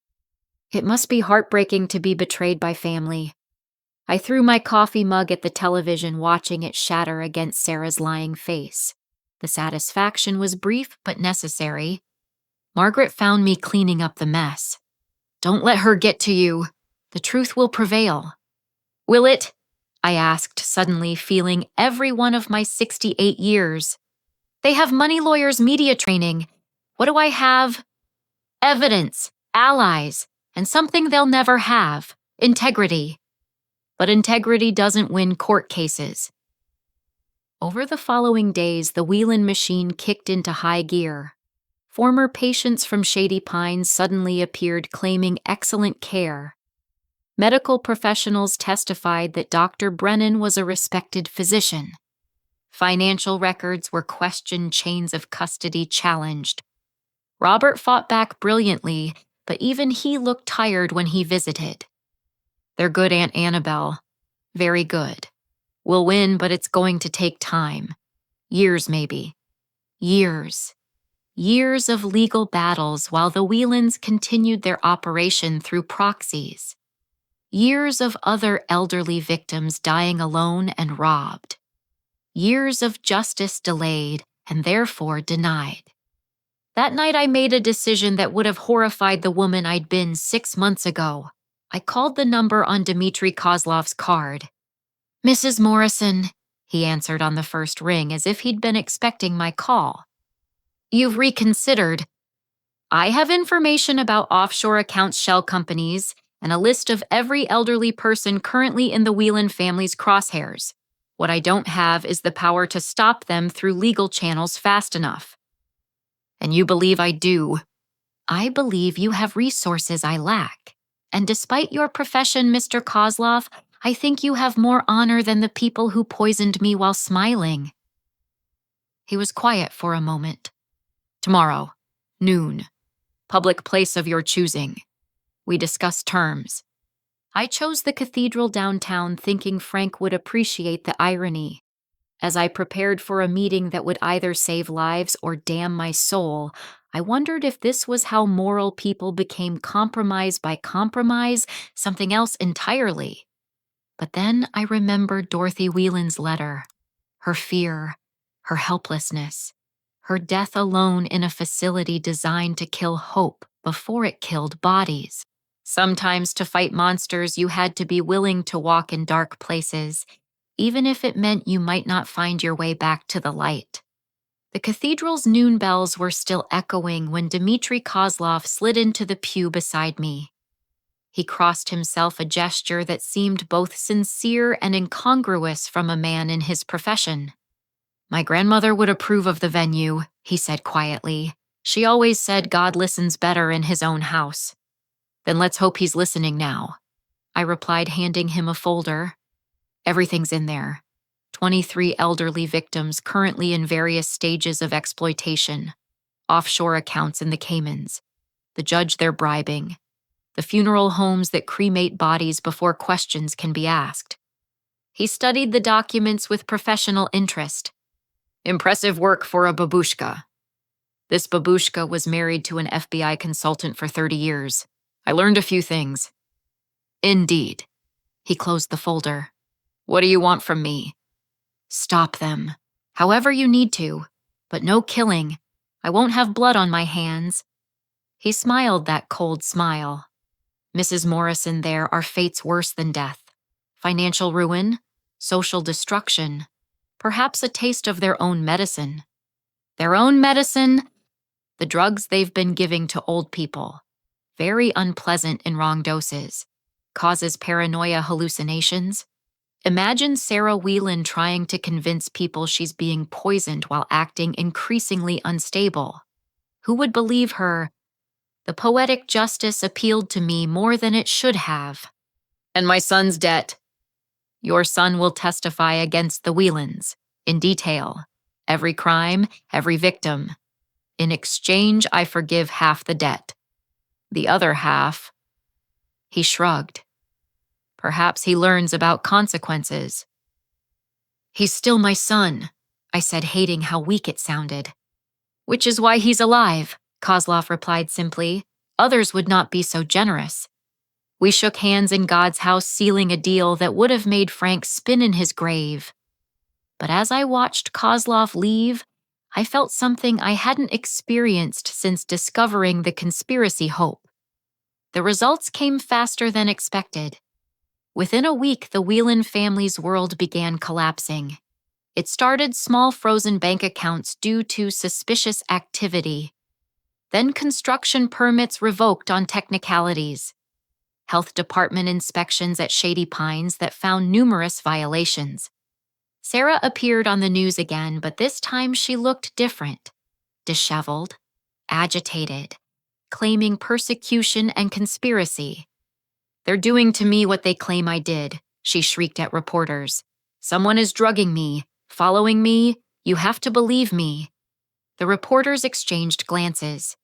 A: It must be heartbreaking to be betrayed by family. I threw my coffee mug at the television, watching it shatter against Sarah's lying face. The satisfaction was brief but necessary. Margaret found me cleaning up the mess. Don't let her get to you. The truth will prevail. Will it? I asked, suddenly feeling every one of my 68 years. They have money lawyers' media training. What do I have? Evidence, allies, and something they'll never have, integrity. But integrity doesn't win court cases. Over the following days, the Whelan machine kicked into high gear. Former patients from Shady Pines suddenly appeared claiming excellent care. Medical professionals testified that Dr. Brennan was a respected physician. Financial records were questioned, chains of custody challenged. Robert fought back brilliantly, but even he looked tired when he visited. They're good, Aunt Annabelle. Very good. We'll win, but it's going to take time. Years, maybe. Years. Years of legal battles while the Whelans continued their operation through proxies. Years of other elderly victims dying alone and robbed. Years of justice delayed and therefore denied. That night I made a decision that would have horrified the woman I'd been 6 months ago. I called the number on Dmitry Kozlov's card. Mrs. Morrison, he answered on the first ring as if he'd been expecting my call. You've reconsidered. I have information about offshore accounts, shell companies, and a list of every elderly person currently in the Whelan family's crosshairs. What I don't have is the power to stop them through legal channels fast enough. And you believe I do. I believe you have resources I lack. And despite your profession, Mr. Kozlov, I think you have more honor than the people who poisoned me while smiling. He was quiet for a moment. Tomorrow, noon. Public place of your choosing. We discussed terms. I chose the cathedral downtown thinking Frank would appreciate the irony. As I prepared for a meeting that would either save lives or damn my soul, I wondered if this was how moral people became compromise by compromise, something else entirely. But then I remembered Dorothy Whelan's letter, her fear, her helplessness, her death alone in a facility designed to kill hope before it killed bodies. Sometimes to fight monsters, you had to be willing to walk in dark places, even if it meant you might not find your way back to the light. The cathedral's noon bells were still echoing when Dmitri Kozlov slid into the pew beside me. He crossed himself, a gesture that seemed both sincere and incongruous from a man in his profession. "My grandmother would approve of the venue," he said quietly. "She always said God listens better in his own house." "Then let's hope he's listening now," I replied, handing him a folder. "Everything's in there. 23 elderly victims currently in various stages of exploitation. Offshore accounts in the Caymans. The judge they're bribing. The funeral homes that cremate bodies before questions can be asked." He studied the documents with professional interest. "Impressive work for a babushka. This babushka was married to an FBI consultant for 30 years. I learned a few things." "Indeed." He closed the folder. "What do you want from me?" "Stop them. However you need to. But no killing. I won't have blood on my hands." He smiled that cold smile. "Mrs. Morrison, there are fates worse than death. Financial ruin, social destruction, perhaps a taste of their own medicine. Their own medicine? The drugs they've been giving to old people. Very unpleasant in wrong doses. Causes paranoia, hallucinations. Imagine Sarah Whelan trying to convince people she's being poisoned while acting increasingly unstable. Who would believe her? The poetic justice appealed to me more than it should have. And my son's debt. Your son will testify against the Whelans, in detail. Every crime, every victim. In exchange, I forgive half the debt. The other half..." He shrugged. "Perhaps he learns about consequences." "He's still my son," I said, hating how weak it sounded. "Which is why he's alive," Kozlov replied simply. "Others would not be so generous." We shook hands in God's house, sealing a deal that would have made Frank spin in his grave. But as I watched Kozlov leave, I felt something I hadn't experienced since discovering the conspiracy hope. The results came faster than expected. Within a week, the Whelan family's world began collapsing. It started small frozen bank accounts due to suspicious activity. Then construction permits revoked on technicalities. Health department inspections at Shady Pines that found numerous violations. Sarah appeared on the news again, but this time she looked different. Disheveled, agitated, claiming persecution and conspiracy. "They're doing to me what they claim I did," she shrieked at reporters. "Someone is drugging me, following me. You have to believe me." The reporters exchanged glances.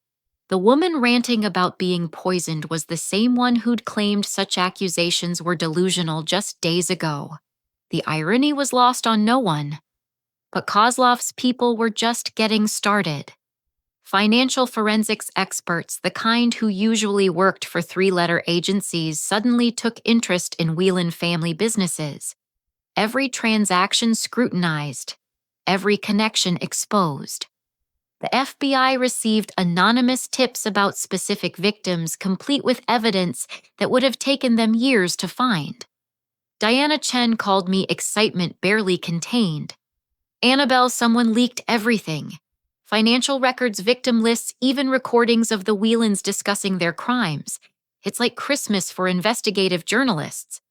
A: The woman ranting about being poisoned was the same one who'd claimed such accusations were delusional just days ago. The irony was lost on no one. But Kozlov's people were just getting started. Financial forensics experts, the kind who usually worked for three-letter agencies, suddenly took interest in Whelan family businesses. Every transaction scrutinized, every connection exposed. The FBI received anonymous tips about specific victims, complete with evidence that would have taken them years to find. Diana Chen called me excitement barely contained. "Annabelle, someone leaked everything. Financial records, victim lists, even recordings of the Whelans discussing their crimes. It's like Christmas for investigative journalists."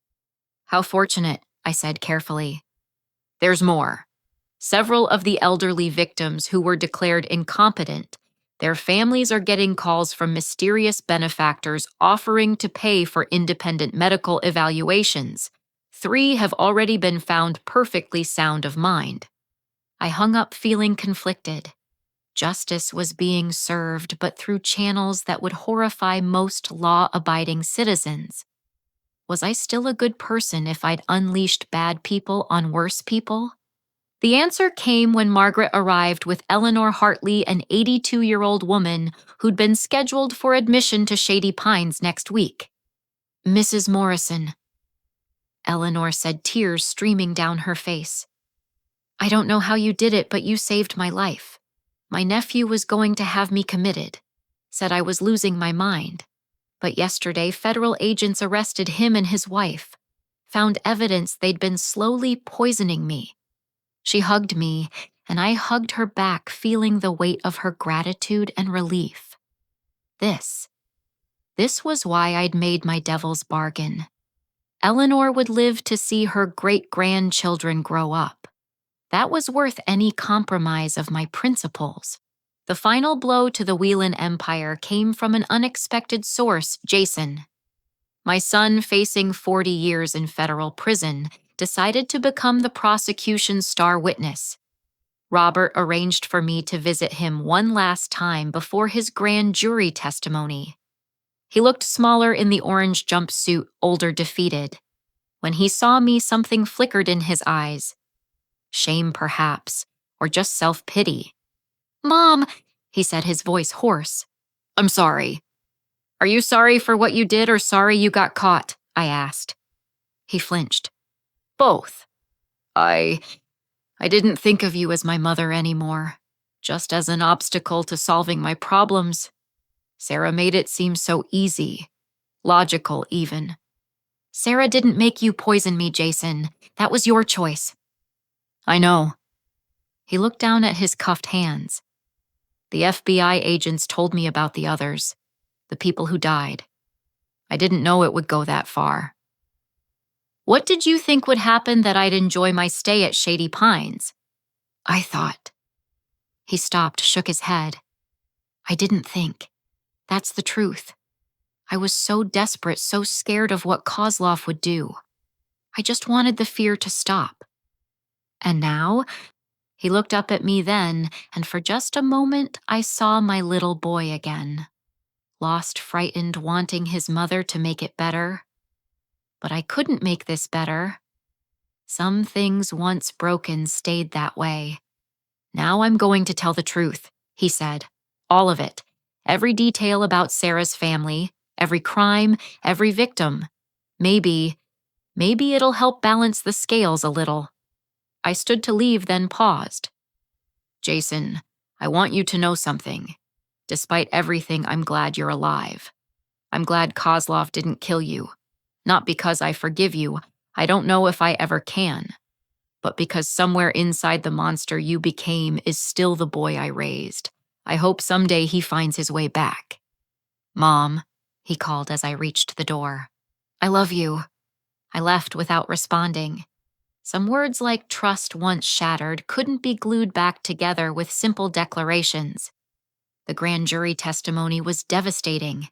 A: "How fortunate," I said carefully. "There's more. Several of the elderly victims who were declared incompetent, their families are getting calls from mysterious benefactors offering to pay for independent medical evaluations. 3 have already been found perfectly sound of mind." I hung up feeling conflicted. Justice was being served, but through channels that would horrify most law-abiding citizens. Was I still a good person if I'd unleashed bad people on worse people? The answer came when Margaret arrived with Eleanor Hartley, an 82-year-old woman who'd been scheduled for admission to Shady Pines next week. "Mrs. Morrison," Eleanor said, tears streaming down her face. "I don't know how you did it, but you saved my life. My nephew was going to have me committed, said I was losing my mind. But yesterday, federal agents arrested him and his wife, found evidence they'd been slowly poisoning me." She hugged me, and I hugged her back, feeling the weight of her gratitude and relief. This was why I'd made my devil's bargain. Eleanor would live to see her great-grandchildren grow up. That was worth any compromise of my principles. The final blow to the Whelan Empire came from an unexpected source, Jason. My son, facing 40 years in federal prison, decided to become the prosecution's star witness. Robert arranged for me to visit him one last time before his grand jury testimony. He looked smaller in the orange jumpsuit, older, defeated. When he saw me, something flickered in his eyes. Shame, perhaps, or just self-pity. "Mom," he said, his voice hoarse. "I'm sorry." "Are you sorry for what you did or sorry you got caught?" I asked. He flinched. "Both. I didn't think of you as my mother anymore, just as an obstacle to solving my problems. Sarah made it seem so easy, logical even." "Sarah didn't make you poison me, Jason. That was your choice." "I know." He looked down at his cuffed hands. "The FBI agents told me about the others, the people who died. I didn't know it would go that far." "What did you think would happen that I'd enjoy my stay at Shady Pines?" "I thought." He stopped, shook his head. "I didn't think. That's the truth. I was so desperate, so scared of what Kozlov would do. I just wanted the fear to stop. And now?" He looked up at me then, and for just a moment I saw my little boy again. Lost, frightened, wanting his mother to make it better. But I couldn't make this better. Some things once broken stayed that way. "Now I'm going to tell the truth," he said. "All of it. Every detail about Sarah's family, every crime, every victim. Maybe it'll help balance the scales a little." I stood to leave, then paused. "Jason, I want you to know something. Despite everything, I'm glad you're alive. I'm glad Kozlov didn't kill you. Not because I forgive you, I don't know if I ever can, but because somewhere inside the monster you became is still the boy I raised. I hope someday he finds his way back." "Mom," he called as I reached the door. "I love you." I left without responding. Some words like trust once shattered couldn't be glued back together with simple declarations. The grand jury testimony was devastating.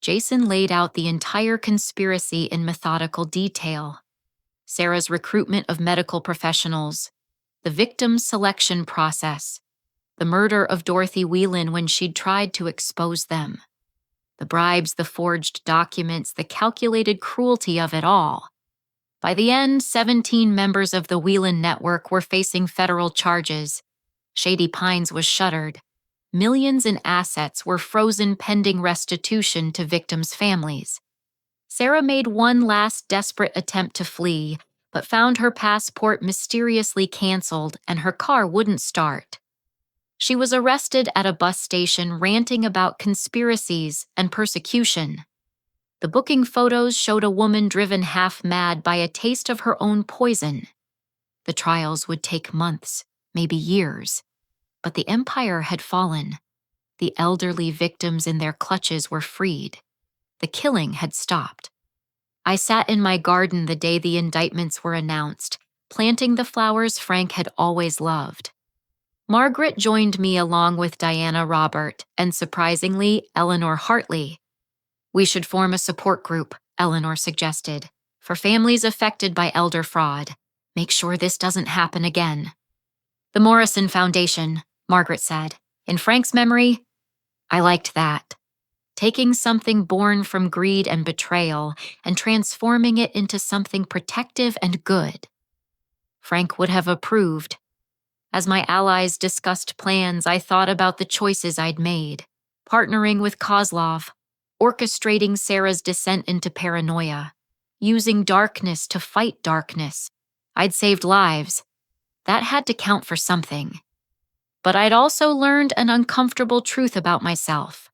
A: Jason laid out the entire conspiracy in methodical detail. Sarah's recruitment of medical professionals, the victim selection process, the murder of Dorothy Whelan when she'd tried to expose them, the bribes, the forged documents, the calculated cruelty of it all. By the end, 17 members of the Whelan network were facing federal charges. Shady Pines was shuttered. Millions in assets were frozen pending restitution to victims' families. Sarah made one last desperate attempt to flee, but found her passport mysteriously canceled and her car wouldn't start. She was arrested at a bus station ranting about conspiracies and persecution. The booking photos showed a woman driven half-mad by a taste of her own poison. The trials would take months, maybe years. But the empire had fallen. The elderly victims in their clutches were freed. The killing had stopped. I sat in my garden the day the indictments were announced, planting the flowers Frank had always loved. Margaret joined me along with Diana Robert and, surprisingly, Eleanor Hartley. "We should form a support group," Eleanor suggested, "for families affected by elder fraud. Make sure this doesn't happen again." "The Morrison Foundation," Margaret said. In Frank's memory, I liked that. Taking something born from greed and betrayal and transforming it into something protective and good. Frank would have approved. As my allies discussed plans, I thought about the choices I'd made. Partnering with Kozlov, orchestrating Sarah's descent into paranoia, using darkness to fight darkness. I'd saved lives. That had to count for something. But I'd also learned an uncomfortable truth about myself.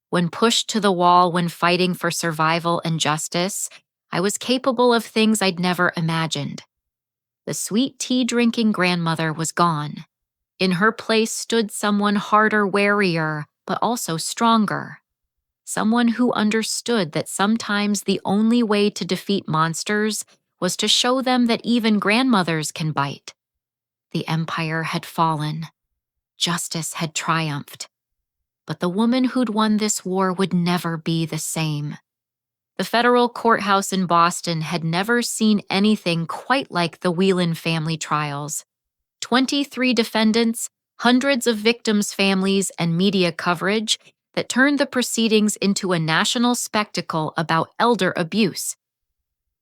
A: When pushed to the wall when fighting for survival and justice, I was capable of things I'd never imagined. The sweet tea-drinking grandmother was gone. In her place stood someone harder, warier, but also stronger. Someone who understood that sometimes the only way to defeat monsters was to show them that even grandmothers can bite. The empire had fallen. Justice had triumphed. But the woman who'd won this war would never be the same. The federal courthouse in Boston had never seen anything quite like the Whelan family trials. 23 defendants, hundreds of victims' families, and media coverage that turned the proceedings into a national spectacle about elder abuse.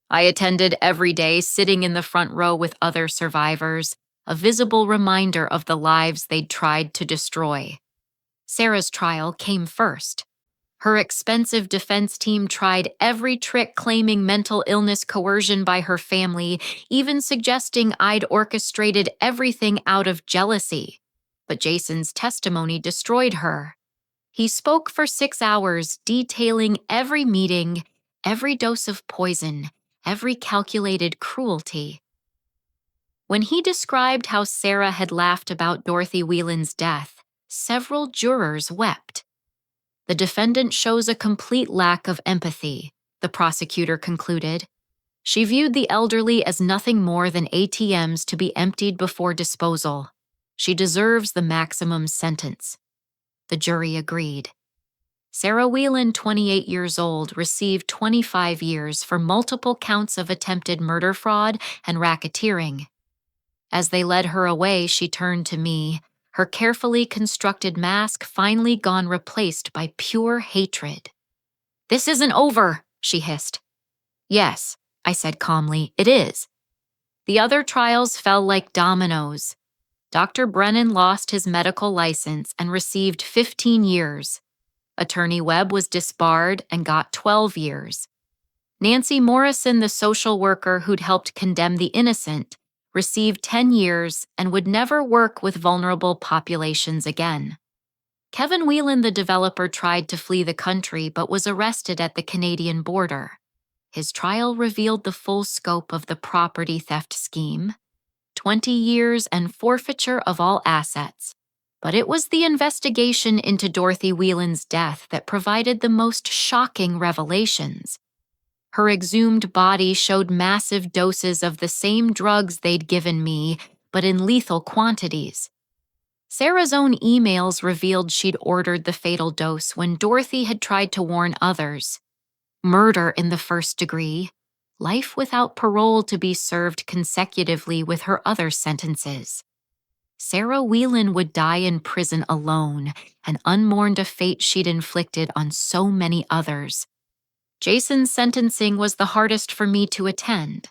A: I attended every day, sitting in the front row with other survivors, a visible reminder of the lives they'd tried to destroy. Sarah's trial came first. Her expensive defense team tried every trick, claiming mental illness, coercion by her family, even suggesting I'd orchestrated everything out of jealousy. But Jason's testimony destroyed her. He spoke for 6 hours, detailing every meeting, every dose of poison, every calculated cruelty. When he described how Sarah had laughed about Dorothy Whelan's death, several jurors wept. The defendant shows a complete lack of empathy, the prosecutor concluded. She viewed the elderly as nothing more than ATMs to be emptied before disposal. She deserves the maximum sentence. The jury agreed. Sarah Whelan, 28 years old, received 25 years for multiple counts of attempted murder, fraud, and racketeering. As they led her away, she turned to me, her carefully constructed mask finally gone, replaced by pure hatred. "This isn't over," she hissed. "Yes," I said calmly, "it is." The other trials fell like dominoes. Dr. Brennan lost his medical license and received 15 years. Attorney Webb was disbarred and got 12 years. Nancy Morrison, the social worker who'd helped condemn the innocent, received 10 years and would never work with vulnerable populations again. Kevin Whelan, the developer, tried to flee the country but was arrested at the Canadian border. His trial revealed the full scope of the property theft scheme: 20 years and forfeiture of all assets. But it was the investigation into Dorothy Whelan's death that provided the most shocking revelations. Her exhumed body showed massive doses of the same drugs they'd given me, but in lethal quantities. Sarah's own emails revealed she'd ordered the fatal dose when Dorothy had tried to warn others. Murder in the first degree, life without parole to be served consecutively with her other sentences. Sarah Whelan would die in prison alone and unmourned, a fate she'd inflicted on so many others. Jason's sentencing was the hardest for me to attend.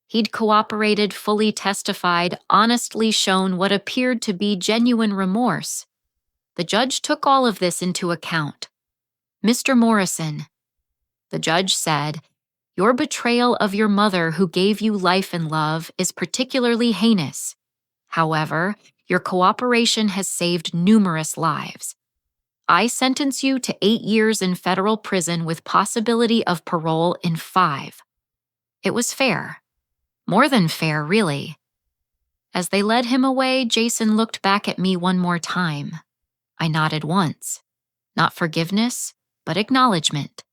A: He'd cooperated, fully testified, honestly shown what appeared to be genuine remorse. The judge took all of this into account. "Mr. Morrison," the judge said, "your betrayal of your mother who gave you life and love is particularly heinous. However, your cooperation has saved numerous lives. I sentence you to 8 years in federal prison with possibility of parole in 5. It was fair. More than fair, really. As they led him away, Jason looked back at me one more time. I nodded once. Not forgiveness, but acknowledgement.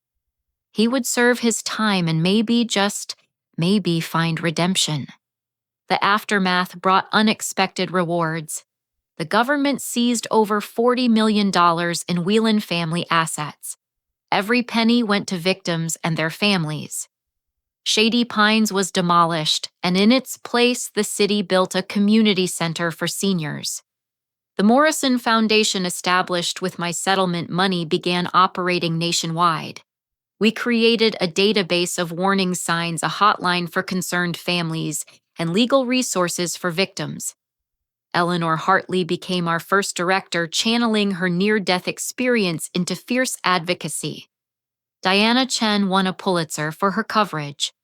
A: He would serve his time and maybe, just maybe, find redemption. The aftermath brought unexpected rewards. The government seized over $40 million in Whelan family assets. Every penny went to victims and their families. Shady Pines was demolished, and in its place, the city built a community center for seniors. The Morrison Foundation, established with my settlement money, began operating nationwide. We created a database of warning signs, a hotline for concerned families, and legal resources for victims. Eleanor Hartley became our first director, channeling her near-death experience into fierce advocacy. Diana Chen won a Pulitzer for her coverage.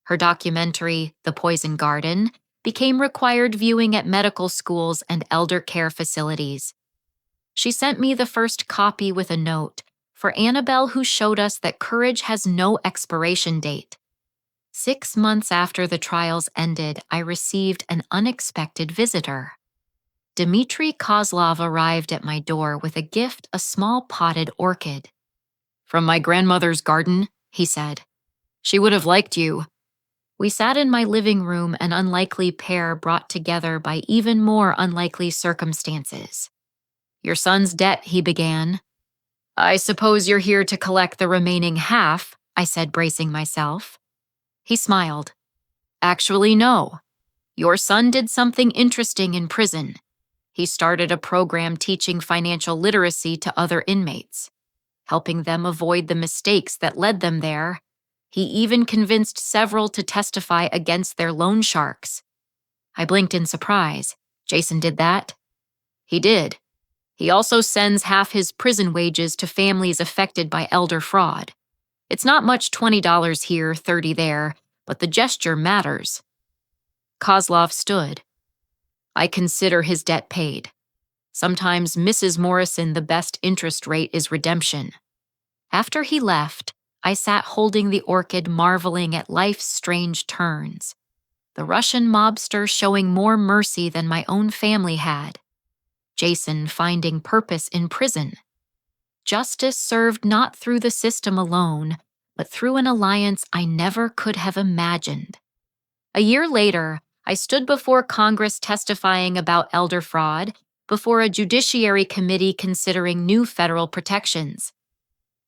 A: Her documentary, The Poison Garden, became required viewing at medical schools and elder care facilities. She sent me the first copy with a note for Annabelle, who showed us that courage has no expiration date. 6 months after the trials ended, I received an unexpected visitor. Dmitry Kozlov arrived at my door with a gift, a small potted orchid. "From my grandmother's garden," he said. "She would have liked you." We sat in my living room, an unlikely pair brought together by even more unlikely circumstances. "Your son's debt," he began. "I suppose you're here to collect the remaining half," I said, bracing myself. He smiled. "Actually, no. Your son did something interesting in prison. He started a program teaching financial literacy to other inmates, helping them avoid the mistakes that led them there. He even convinced several to testify against their loan sharks." I blinked in surprise. "Jason did that?" "He did. He also sends half his prison wages to families affected by elder fraud. It's not much, $20 here, $30 there, but the gesture matters." Kozlov stood. "I consider his debt paid. Sometimes, Mrs. Morrison, the best interest rate is redemption." After he left, I sat holding the orchid, marveling at life's strange turns. The Russian mobster showing more mercy than my own family had. Jason finding purpose in prison. Justice served not through the system alone, but through an alliance I never could have imagined. A year later, I stood before Congress testifying about elder fraud, before a judiciary committee considering new federal protections.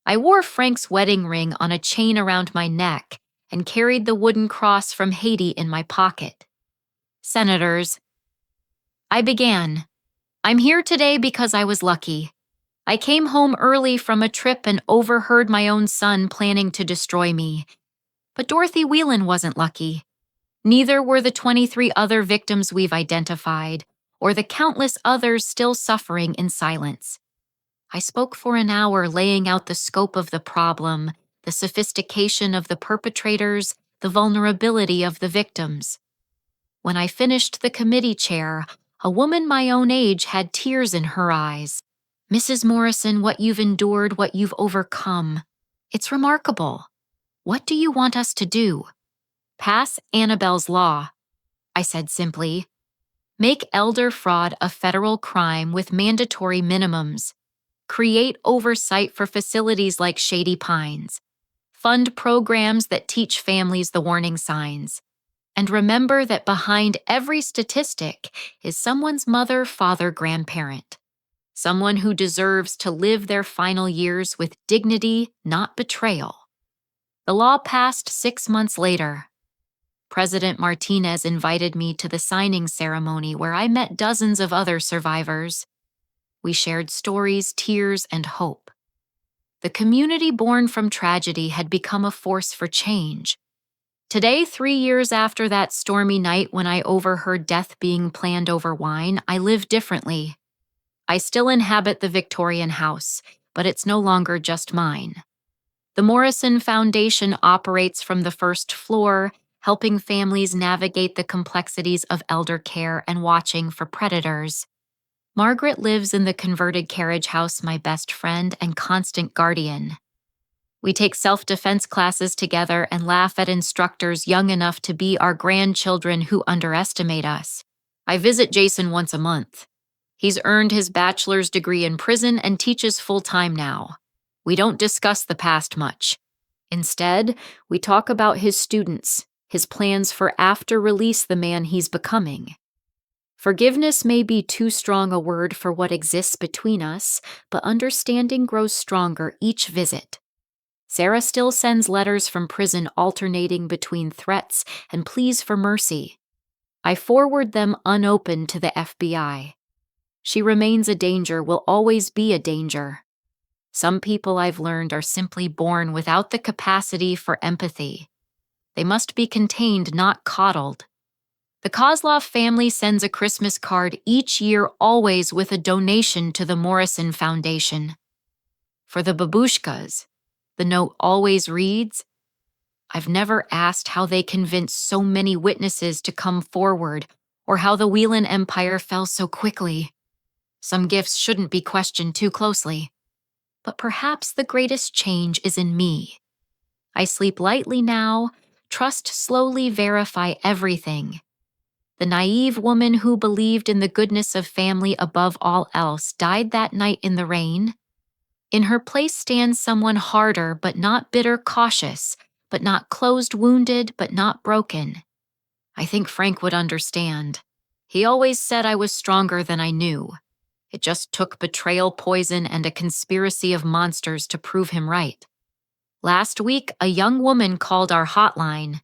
A: I wore Frank's wedding ring on a chain around my neck and carried the wooden cross from Haiti in my pocket. "Senators," I began, "I'm here today because I was lucky. I came home early from a trip and overheard my own son planning to destroy me. But Dorothy Whelan wasn't lucky. Neither were the 23 other victims we've identified, or the countless others still suffering in silence." I spoke for an hour, laying out the scope of the problem, the sophistication of the perpetrators, the vulnerability of the victims. When I finished, the committee chair, a woman my own age, had tears in her eyes. "Mrs. Morrison, what you've endured, what you've overcome. It's remarkable. What do you want us to do?" "Pass Annabelle's law," I said simply. "Make elder fraud a federal crime with mandatory minimums. Create oversight for facilities like Shady Pines. Fund programs that teach families the warning signs. And remember that behind every statistic is someone's mother, father, grandparent. Someone who deserves to live their final years with dignity, not betrayal." The law passed 6 months later. President Martinez invited me to the signing ceremony, where I met dozens of other survivors. We shared stories, tears, and hope. The community born from tragedy had become a force for change. Today, 3 years after that stormy night when I overheard death being planned over wine, I live differently. I still inhabit the Victorian house, but it's no longer just mine. The Morrison Foundation operates from the first floor, helping families navigate the complexities of elder care and watching for predators. Margaret lives in the converted carriage house, my best friend and constant guardian. We take self-defense classes together and laugh at instructors young enough to be our grandchildren who underestimate us. I visit Jason once a month. He's earned his bachelor's degree in prison and teaches full-time now. We don't discuss the past much. Instead, we talk about his students, his plans for after release, the man he's becoming. Forgiveness may be too strong a word for what exists between us, but understanding grows stronger each visit. Sarah still sends letters from prison, alternating between threats and pleas for mercy. I forward them unopened to the FBI. She remains a danger, will always be a danger. Some people I've learned are simply born without the capacity for empathy. They must be contained, not coddled. The Kozlov family sends a Christmas card each year, always with a donation to the Morrison Foundation. For the babushkas, the note always reads, "I've never asked how they convinced so many witnesses to come forward, or how the Whelan Empire fell so quickly. Some gifts shouldn't be questioned too closely. But perhaps the greatest change is in me. I sleep lightly now, trust slowly, verify everything. The naive woman who believed in the goodness of family above all else died that night in the rain. In her place stands someone harder but not bitter, cautious, but not closed, wounded but not broken. I think Frank would understand. He always said I was stronger than I knew. It just took betrayal, poison, and a conspiracy of monsters to prove him right. Last week, a young woman called our hotline.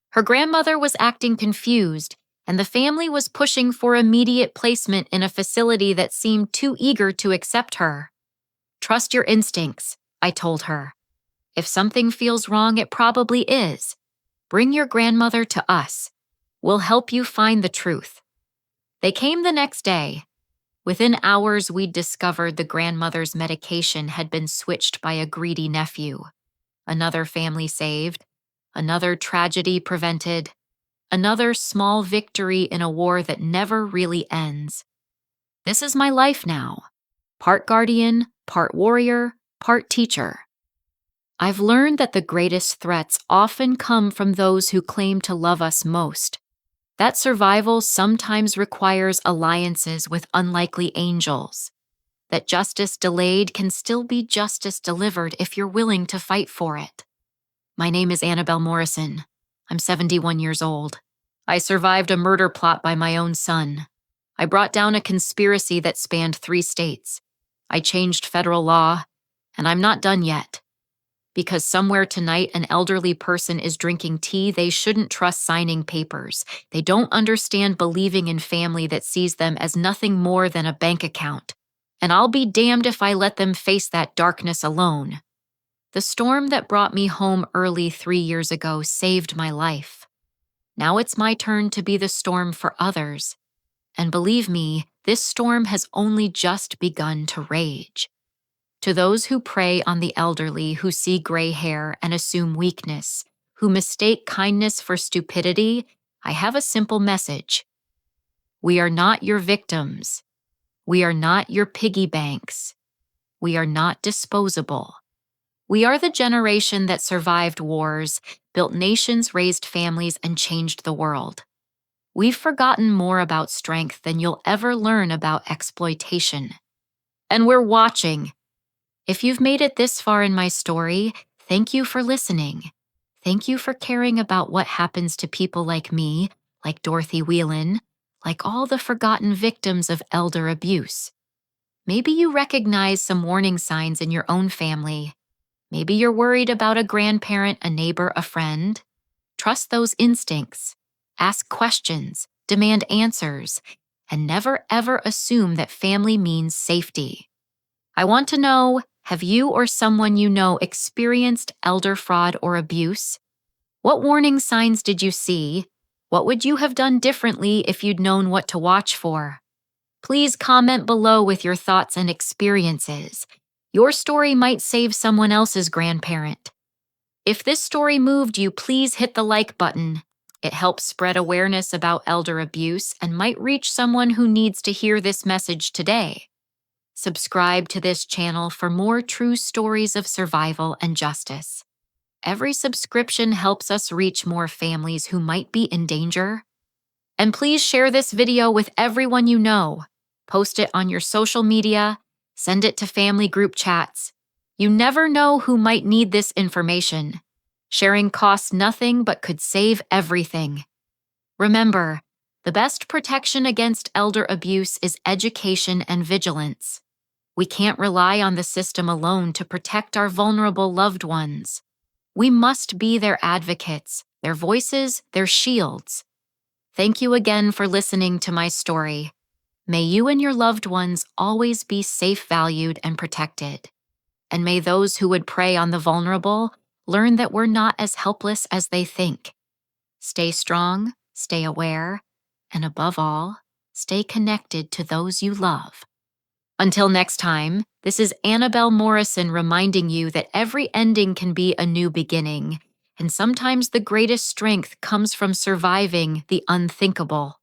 A: Her grandmother was acting confused, and the family was pushing for immediate placement in a facility that seemed too eager to accept her. "Trust your instincts," I told her. "If something feels wrong, it probably is. Bring your grandmother to us. We'll help you find the truth." They came the next day. Within hours, we'd discovered the grandmother's medication had been switched by a greedy nephew. Another family saved, another tragedy prevented, another small victory in a war that never really ends. This is my life now. Part guardian, part warrior, part teacher. I've learned that the greatest threats often come from those who claim to love us most. That survival sometimes requires alliances with unlikely angels. That justice delayed can still be justice delivered if you're willing to fight for it. My name is Annabelle Morrison. I'm 71 years old. I survived a murder plot by my own son. I brought down a conspiracy that spanned 3 states. I changed federal law, and I'm not done yet. Because somewhere tonight an elderly person is drinking tea they shouldn't trust signing papers. They don't understand believing in family that sees them as nothing more than a bank account. And I'll be damned if I let them face that darkness alone. The storm that brought me home early 3 years ago saved my life. Now it's my turn to be the storm for others. And believe me, this storm has only just begun to rage. To those who prey on the elderly, who see gray hair and assume weakness, who mistake kindness for stupidity, I have a simple message. We are not your victims. We are not your piggy banks. We are not disposable. We are the generation that survived wars, built nations, raised families, and changed the world. We've forgotten more about strength than you'll ever learn about exploitation. And we're watching. If you've made it this far in my story, thank you for listening. Thank you for caring about what happens to people like me, like Dorothy Whelan, like all the forgotten victims of elder abuse. Maybe you recognize some warning signs in your own family. Maybe you're worried about a grandparent, a neighbor, a friend. Trust those instincts. Ask questions, demand answers, and never ever assume that family means safety. I want to know, have you or someone you know experienced elder fraud or abuse? What warning signs did you see? What would you have done differently if you'd known what to watch for? Please comment below with your thoughts and experiences. Your story might save someone else's grandparent. If this story moved you, please hit the like button. It helps spread awareness about elder abuse and might reach someone who needs to hear this message today. Subscribe to this channel for more true stories of survival and justice. Every subscription helps us reach more families who might be in danger. And please share this video with everyone you know. Post it on your social media, send it to family group chats. You never know who might need this information. Sharing costs nothing but could save everything. Remember, the best protection against elder abuse is education and vigilance. We can't rely on the system alone to protect our vulnerable loved ones. We must be their advocates, their voices, their shields. Thank you again for listening to my story. May you and your loved ones always be safe, valued, and protected. And may those who would prey on the vulnerable learn that we're not as helpless as they think. Stay strong, stay aware, and above all, stay connected to those you love. Until next time, this is Annabelle Morrison reminding you that every ending can be a new beginning, and sometimes the greatest strength comes from surviving the unthinkable.